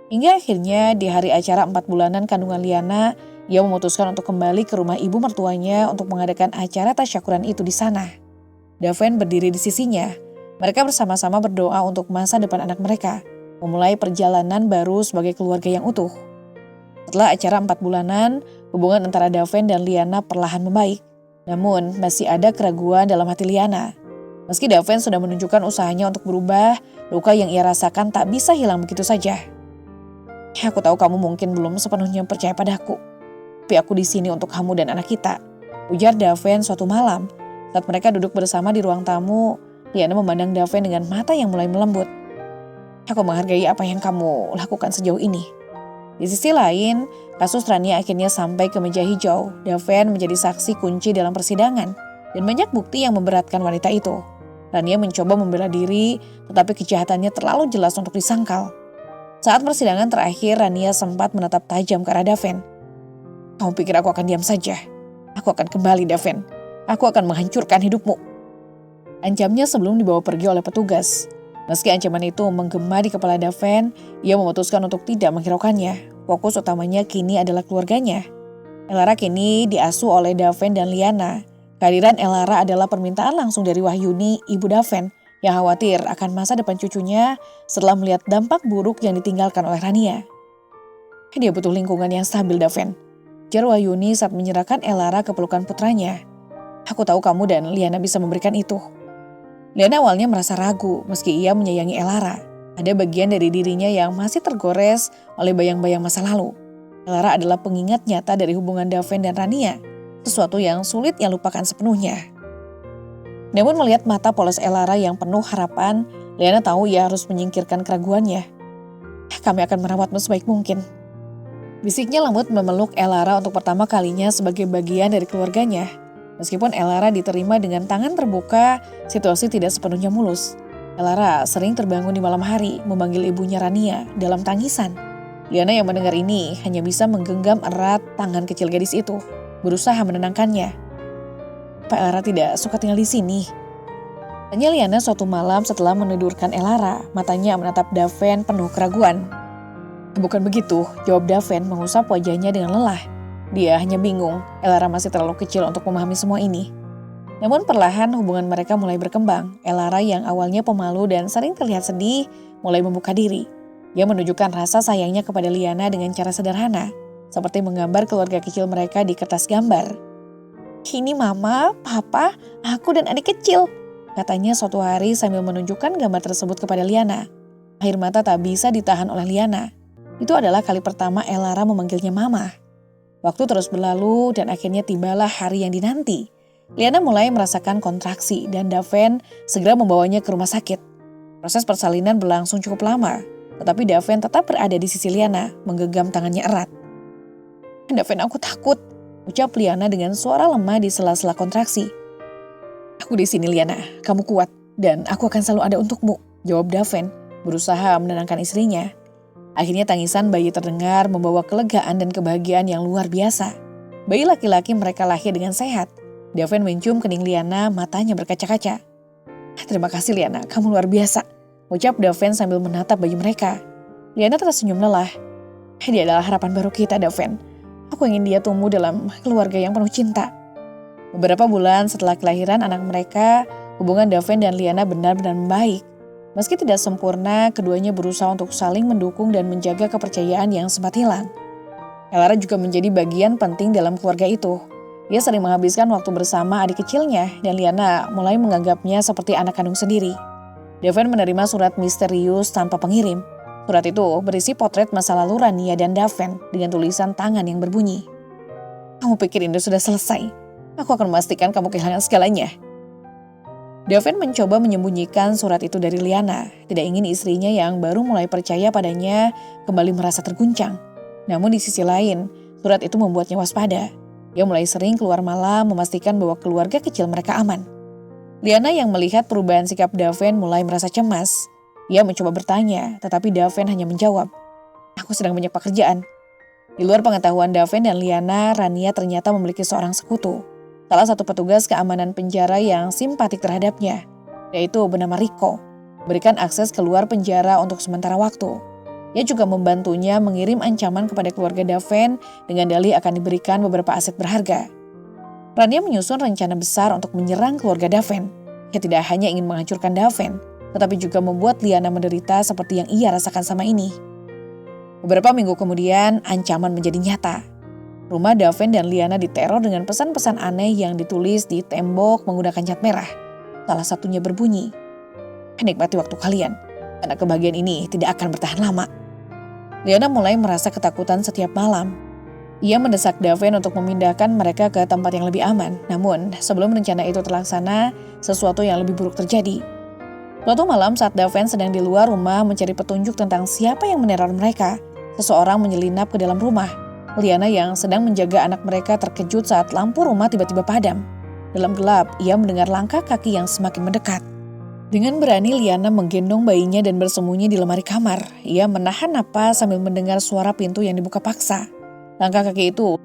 Hingga akhirnya di hari acara 4 bulanan kandungan Liana, ia memutuskan untuk kembali ke rumah ibu mertuanya untuk mengadakan acara tasyakuran itu di sana. Daven berdiri di sisinya. Mereka bersama-sama berdoa untuk masa depan anak mereka, memulai perjalanan baru sebagai keluarga yang utuh. Setelah acara 4 bulanan, hubungan antara Daven dan Liana perlahan membaik. Namun masih ada keraguan dalam hati Liana. Meski Daven sudah menunjukkan usahanya untuk berubah, luka yang ia rasakan tak bisa hilang begitu saja. "Aku tahu kamu mungkin belum sepenuhnya percaya padaku, tapi aku di sini untuk kamu dan anak kita," ujar Daven suatu malam. Saat mereka duduk bersama di ruang tamu, Liana memandang Daven dengan mata yang mulai melembut. "Aku menghargai apa yang kamu lakukan sejauh ini." Di sisi lain, kasus Rania akhirnya sampai ke meja hijau. Daven menjadi saksi kunci dalam persidangan dan banyak bukti yang memberatkan wanita itu. Rania mencoba membela diri, tetapi kejahatannya terlalu jelas untuk disangkal. Saat persidangan terakhir, Rania sempat menatap tajam ke arah Daven. "Kamu pikir aku akan diam saja? Aku akan kembali, Daven. Aku akan menghancurkan hidupmu." Ancamnya sebelum dibawa pergi oleh petugas. Meski ancaman itu menggema di kepala Daven, ia memutuskan untuk tidak menghiraukannya. Fokus utamanya kini adalah keluarganya. Elara kini diasuh oleh Daven dan Liana. Kehadiran Elara adalah permintaan langsung dari Wahyuni, ibu Daven, yang khawatir akan masa depan cucunya setelah melihat dampak buruk yang ditinggalkan oleh Rania. "Dia butuh lingkungan yang stabil, Daven," ujar Wahyuni saat menyerahkan Elara ke pelukan putranya. "Aku tahu kamu dan Liana bisa memberikan itu." Liana awalnya merasa ragu meski ia menyayangi Elara. Ada bagian dari dirinya yang masih tergores oleh bayang-bayang masa lalu. Elara adalah pengingat nyata dari hubungan Daven dan Rania, sesuatu yang sulit ia lupakan sepenuhnya. Namun melihat mata polos Elara yang penuh harapan, Liana tahu ia harus menyingkirkan keraguannya. Kami akan merawatmu sebaik mungkin. Bisiknya lembut memeluk Elara untuk pertama kalinya sebagai bagian dari keluarganya. Meskipun Elara diterima dengan tangan terbuka, situasi tidak sepenuhnya mulus. Elara sering terbangun di malam hari memanggil ibunya Rania dalam tangisan. Liana yang mendengar ini hanya bisa menggenggam erat tangan kecil gadis itu, berusaha menenangkannya. Pak Elara tidak suka tinggal di sini. Tanya Liana suatu malam setelah menidurkan Elara, matanya menatap Daven penuh keraguan. Bukan begitu, jawab Daven mengusap wajahnya dengan lelah. Dia hanya bingung, Elara masih terlalu kecil untuk memahami semua ini. Namun perlahan hubungan mereka mulai berkembang. Elara yang awalnya pemalu dan sering terlihat sedih, mulai membuka diri. Dia menunjukkan rasa sayangnya kepada Liana dengan cara sederhana, seperti menggambar keluarga kecil mereka di kertas gambar. Ini mama, papa, aku dan adik kecil, katanya suatu hari sambil menunjukkan gambar tersebut kepada Liana. Air mata tak bisa ditahan oleh Liana. Itu adalah kali pertama Elara memanggilnya mama. Waktu terus berlalu dan akhirnya tibalah hari yang dinanti. Liana mulai merasakan kontraksi dan Daven segera membawanya ke rumah sakit. Proses persalinan berlangsung cukup lama, tetapi Daven tetap berada di sisi Liana, menggenggam tangannya erat. Daven, aku takut, ucap Liana dengan suara lemah di sela-sela kontraksi. Aku di sini Liana, kamu kuat dan aku akan selalu ada untukmu, jawab Daven, berusaha menenangkan istrinya. Akhirnya tangisan bayi terdengar membawa kelegaan dan kebahagiaan yang luar biasa. Bayi laki-laki mereka lahir dengan sehat. Daven mencium kening Liana, matanya berkaca-kaca. Terima kasih Liana, kamu luar biasa, ucap Daven sambil menatap bayi mereka. Liana tersenyum lelah. Dia adalah harapan baru kita Daven. Aku ingin dia tumbuh dalam keluarga yang penuh cinta. Beberapa bulan setelah kelahiran anak mereka, hubungan Daven dan Liana benar-benar membaik. Meski tidak sempurna, keduanya berusaha untuk saling mendukung dan menjaga kepercayaan yang sempat hilang. Elara juga menjadi bagian penting dalam keluarga itu. Dia sering menghabiskan waktu bersama adik kecilnya dan Liana mulai menganggapnya seperti anak kandung sendiri. Daven menerima surat misterius tanpa pengirim. Surat itu berisi potret masa lalu Rania dan Daven dengan tulisan tangan yang berbunyi. Kamu pikir ini sudah selesai? Aku akan memastikan kamu kehilangan segalanya. Daven mencoba menyembunyikan surat itu dari Liana, tidak ingin istrinya yang baru mulai percaya padanya kembali merasa terguncang. Namun di sisi lain, surat itu membuatnya waspada. Dia mulai sering keluar malam memastikan bahwa keluarga kecil mereka aman. Liana yang melihat perubahan sikap Daven mulai merasa cemas. Ia mencoba bertanya, tetapi Daven hanya menjawab, aku sedang banyak pekerjaan. Di luar pengetahuan Daven dan Liana, Rania ternyata memiliki seorang sekutu. Salah satu petugas keamanan penjara yang simpatik terhadapnya, yaitu bernama Rico, berikan akses keluar penjara untuk sementara waktu. Ia juga membantunya mengirim ancaman kepada keluarga Daven dengan dalih akan diberikan beberapa aset berharga. Rania menyusun rencana besar untuk menyerang keluarga Daven. Ia tidak hanya ingin menghancurkan Daven, tetapi juga membuat Liana menderita seperti yang ia rasakan sama ini. Beberapa minggu kemudian, ancaman menjadi nyata. Rumah Daven dan Liana diteror dengan pesan-pesan aneh yang ditulis di tembok menggunakan cat merah. Salah satunya berbunyi, nikmati waktu kalian, karena kebahagiaan ini tidak akan bertahan lama. Liana mulai merasa ketakutan setiap malam. Ia mendesak Daven untuk memindahkan mereka ke tempat yang lebih aman. Namun sebelum rencana itu terlaksana, sesuatu yang lebih buruk terjadi. Suatu malam saat Daven sedang di luar rumah mencari petunjuk tentang siapa yang meneror mereka, seseorang menyelinap ke dalam rumah. Liana yang sedang menjaga anak mereka terkejut saat lampu rumah tiba-tiba padam. Dalam gelap, ia mendengar langkah kaki yang semakin mendekat. Dengan berani Liana menggendong bayinya dan bersembunyi di lemari kamar. Ia menahan napas sambil mendengar suara pintu yang dibuka paksa. Langkah kaki itu.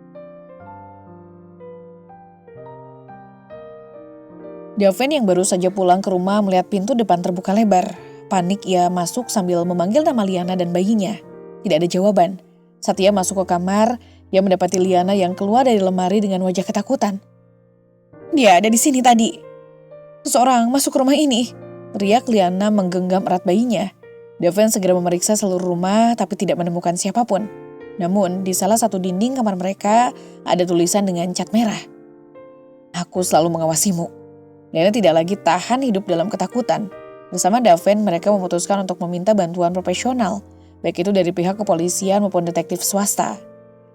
Daven yang baru saja pulang ke rumah melihat pintu depan terbuka lebar. Panik ia masuk sambil memanggil nama Liana dan bayinya. Tidak ada jawaban. Saat ia masuk ke kamar, ia mendapati Liana yang keluar dari lemari dengan wajah ketakutan. Dia ada di sini tadi. Seseorang masuk ke rumah ini, teriak Liana menggenggam erat bayinya. Daven segera memeriksa seluruh rumah tapi tidak menemukan siapapun. Namun di salah satu dinding kamar mereka ada tulisan dengan cat merah. Aku selalu mengawasimu. Liana tidak lagi tahan hidup dalam ketakutan. Bersama Daven mereka memutuskan untuk meminta bantuan profesional, baik itu dari pihak kepolisian maupun detektif swasta.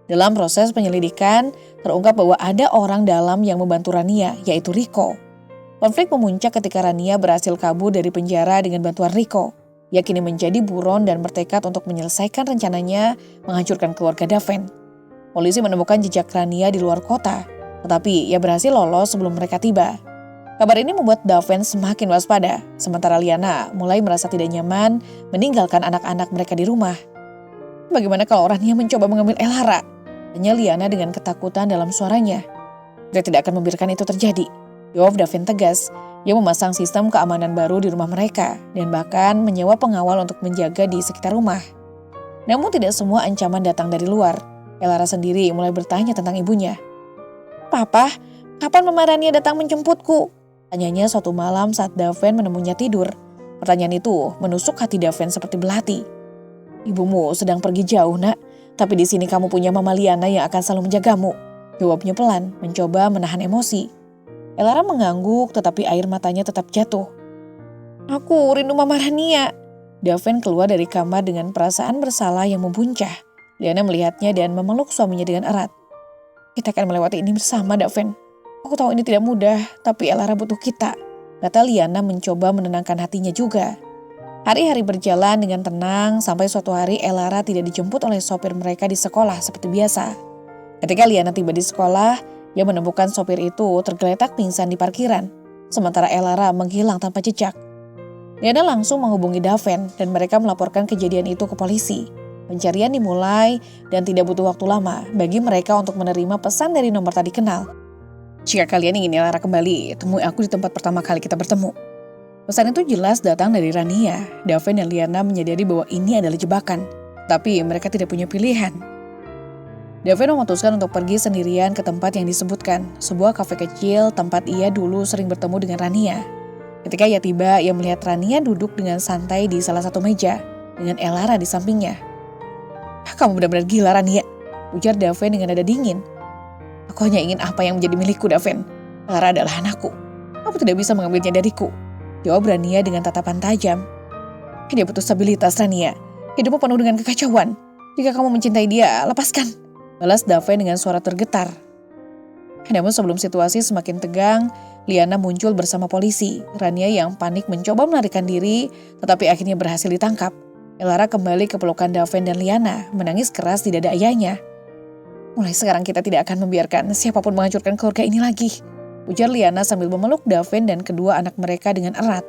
Dalam proses penyelidikan, terungkap bahwa ada orang dalam yang membantu Rania, yaitu Rico. Konflik memuncak ketika Rania berhasil kabur dari penjara dengan bantuan Rico. Ia kini menjadi buron dan bertekad untuk menyelesaikan rencananya menghancurkan keluarga Daven. Polisi menemukan jejak Rania di luar kota, tetapi ia berhasil lolos sebelum mereka tiba. Kabar ini membuat Daven semakin waspada, sementara Liana mulai merasa tidak nyaman meninggalkan anak-anak mereka di rumah. Bagaimana kalau Rania mencoba mengambil Elara? Tanya Liana dengan ketakutan dalam suaranya. Dia tidak akan membiarkan itu terjadi. Jawab Daven tegas. Ia memasang sistem keamanan baru di rumah mereka dan bahkan menyewa pengawal untuk menjaga di sekitar rumah. Namun tidak semua ancaman datang dari luar. Elara sendiri mulai bertanya tentang ibunya. "Papa, kapan Mama Rania datang menjemputku?" Tanyanya suatu malam saat Daven menemuinya tidur. Pertanyaan itu menusuk hati Daven seperti belati. "Ibumu sedang pergi jauh, Nak. Tapi di sini kamu punya Mama Liana yang akan selalu menjagamu." Jawabnya pelan, mencoba menahan emosi. Elara mengangguk tetapi air matanya tetap jatuh. "Aku rindu Mama Rania." Daven keluar dari kamar dengan perasaan bersalah yang membuncah. Liana melihatnya dan memeluk suaminya dengan erat. "Kita akan melewati ini bersama, Daven. Aku tahu ini tidak mudah, tapi Elara butuh kita," kata Liana mencoba menenangkan hatinya juga. Hari-hari berjalan dengan tenang sampai suatu hari Elara tidak dijemput oleh sopir mereka di sekolah seperti biasa. Ketika Liana tiba di sekolah, ia menemukan sopir itu tergeletak pingsan di parkiran, sementara Elara menghilang tanpa jejak. Liana langsung menghubungi Daven dan mereka melaporkan kejadian itu ke polisi. Pencarian dimulai dan tidak butuh waktu lama bagi mereka untuk menerima pesan dari nomor tadi kenal. "Jika kalian ingin Elara kembali, temui aku di tempat pertama kali kita bertemu." Pesan itu jelas datang dari Rania. Daven dan Liana menyadari bahwa ini adalah jebakan, tapi mereka tidak punya pilihan. Daven memutuskan untuk pergi sendirian ke tempat yang disebutkan, sebuah kafe kecil tempat ia dulu sering bertemu dengan Rania. Ketika ia tiba, ia melihat Rania duduk dengan santai di salah satu meja, dengan Elara di sampingnya. "Kamu benar-benar gila, Rania," ujar Daven dengan nada dingin. "Aku hanya ingin apa yang menjadi milikku, Daven. Elara adalah anakku. Kamu tidak bisa mengambilnya dariku," jawab Rania dengan tatapan tajam. "Dia butuh stabilitas, Rania. Hidupmu penuh dengan kekacauan. Jika kamu mencintai dia, lepaskan," balas Daven dengan suara tergetar. Namun sebelum situasi semakin tegang, Liana muncul bersama polisi. Rania yang panik mencoba melarikan diri, tetapi akhirnya berhasil ditangkap. Elara kembali ke pelukan Daven dan Liana, menangis keras di dada ayahnya. "Mulai sekarang kita tidak akan membiarkan siapapun menghancurkan keluarga ini lagi," ujar Liana sambil memeluk Daven dan kedua anak mereka dengan erat.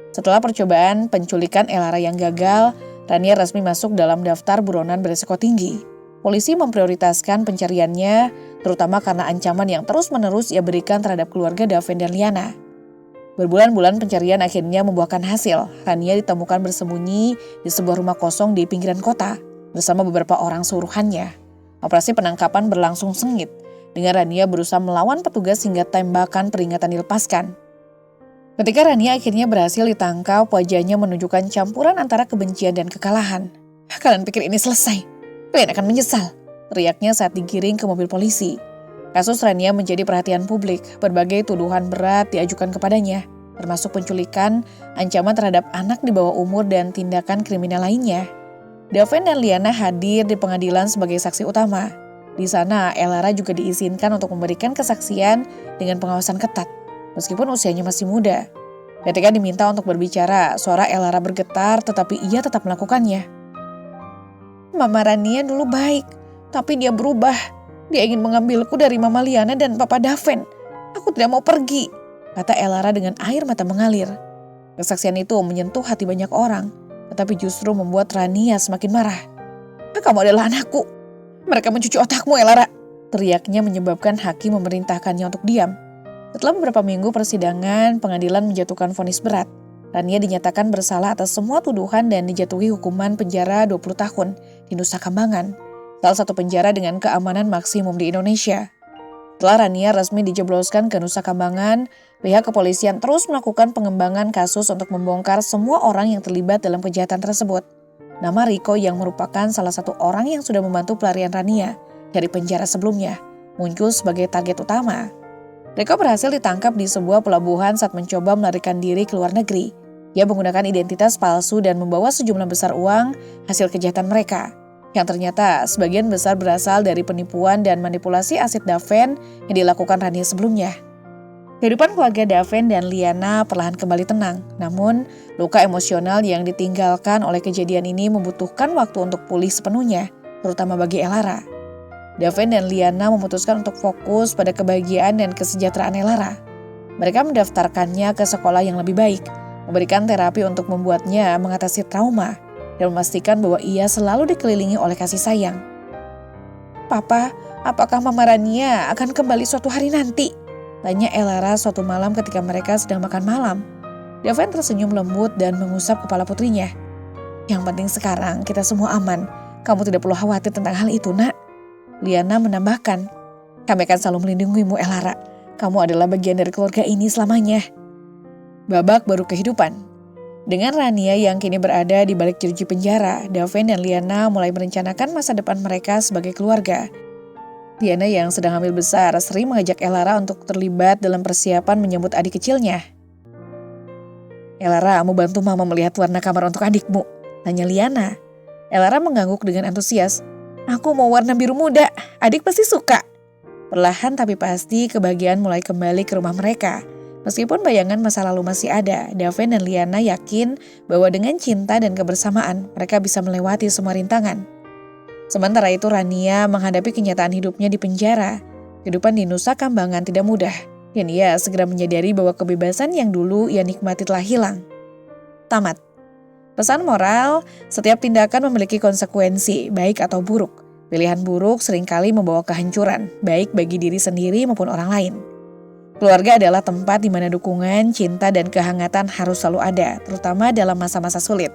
Setelah percobaan penculikan Elara yang gagal, Rania resmi masuk dalam daftar buronan berisiko tinggi. Polisi memprioritaskan pencariannya, terutama karena ancaman yang terus-menerus ia berikan terhadap keluarga Daven dan Liana. Berbulan-bulan pencarian akhirnya membuahkan hasil. Rania ditemukan bersembunyi di sebuah rumah kosong di pinggiran kota, bersama beberapa orang suruhannya. Operasi penangkapan berlangsung sengit, dengan Rania berusaha melawan petugas hingga tembakan peringatan dilepaskan. Ketika Rania akhirnya berhasil ditangkap, wajahnya menunjukkan campuran antara kebencian dan kekalahan. "Kalian pikir ini selesai? Kalian akan menyesal," teriaknya saat digiring ke mobil polisi. Kasus Rania menjadi perhatian publik. Berbagai tuduhan berat diajukan kepadanya, termasuk penculikan, ancaman terhadap anak di bawah umur, dan tindakan kriminal lainnya. Daven dan Liana hadir di pengadilan sebagai saksi utama. Di sana, Elara juga diizinkan untuk memberikan kesaksian dengan pengawasan ketat, meskipun usianya masih muda. Ketika diminta untuk berbicara, suara Elara bergetar, tetapi ia tetap melakukannya. "Mama Rania dulu baik, tapi dia berubah. Dia ingin mengambilku dari Mama Liana dan Papa Daven. Aku tidak mau pergi," kata Elara dengan air mata mengalir. Kesaksian itu menyentuh hati banyak orang, tetapi justru membuat Rania semakin marah. "Kamu adalah anakku. Mereka mencuci otakmu, Elara," teriaknya menyebabkan hakim memerintahkannya untuk diam. Setelah beberapa minggu persidangan, pengadilan menjatuhkan vonis berat. Rania dinyatakan bersalah atas semua tuduhan dan dijatuhi hukuman penjara 20 tahun di Nusa Kambangan, salah satu penjara dengan keamanan maksimum di Indonesia. Setelah Rania resmi dijebloskan ke Nusa Kambangan, pihak kepolisian terus melakukan pengembangan kasus untuk membongkar semua orang yang terlibat dalam kejahatan tersebut. Nama Rico yang merupakan salah satu orang yang sudah membantu pelarian Rania dari penjara sebelumnya, muncul sebagai target utama. Rico berhasil ditangkap di sebuah pelabuhan saat mencoba melarikan diri ke luar negeri. Ia menggunakan identitas palsu dan membawa sejumlah besar uang hasil kejahatan mereka, yang ternyata sebagian besar berasal dari penipuan dan manipulasi aset Daven yang dilakukan Rania sebelumnya. Kehidupan keluarga Daven dan Liana perlahan kembali tenang. Namun, luka emosional yang ditinggalkan oleh kejadian ini membutuhkan waktu untuk pulih sepenuhnya, terutama bagi Elara. Daven dan Liana memutuskan untuk fokus pada kebahagiaan dan kesejahteraan Elara. Mereka mendaftarkannya ke sekolah yang lebih baik, memberikan terapi untuk membuatnya mengatasi trauma, dan memastikan bahwa ia selalu dikelilingi oleh kasih sayang. "Papa, apakah Mama Rania akan kembali suatu hari nanti?" tanya Elara suatu malam ketika mereka sedang makan malam. Daven tersenyum lembut dan mengusap kepala putrinya. "Yang penting sekarang kita semua aman. Kamu tidak perlu khawatir tentang hal itu, Nak." Liana menambahkan, "Kami akan selalu melindungimu, Elara. Kamu adalah bagian dari keluarga ini selamanya." Babak baru kehidupan. Dengan Rania yang kini berada di balik jeruji penjara, Daven dan Liana mulai merencanakan masa depan mereka sebagai keluarga. Liana yang sedang hamil besar sering mengajak Elara untuk terlibat dalam persiapan menyambut adik kecilnya. "Elara, mau bantu Mama melihat warna kamar untuk adikmu?" tanya Liana. Elara mengangguk dengan antusias. "Aku mau warna biru muda, adik pasti suka." Perlahan tapi pasti kebahagiaan mulai kembali ke rumah mereka. Meskipun bayangan masa lalu masih ada, Daven dan Liana yakin bahwa dengan cinta dan kebersamaan mereka bisa melewati semua rintangan. Sementara itu Rania menghadapi kenyataan hidupnya di penjara. Kehidupan di Nusa Kambangan tidak mudah, dan ia segera menyadari bahwa kebebasan yang dulu ia nikmati telah hilang. Tamat. Pesan moral, setiap tindakan memiliki konsekuensi, baik atau buruk. Pilihan buruk seringkali membawa kehancuran, baik bagi diri sendiri maupun orang lain. Keluarga adalah tempat di mana dukungan, cinta, dan kehangatan harus selalu ada, terutama dalam masa-masa sulit.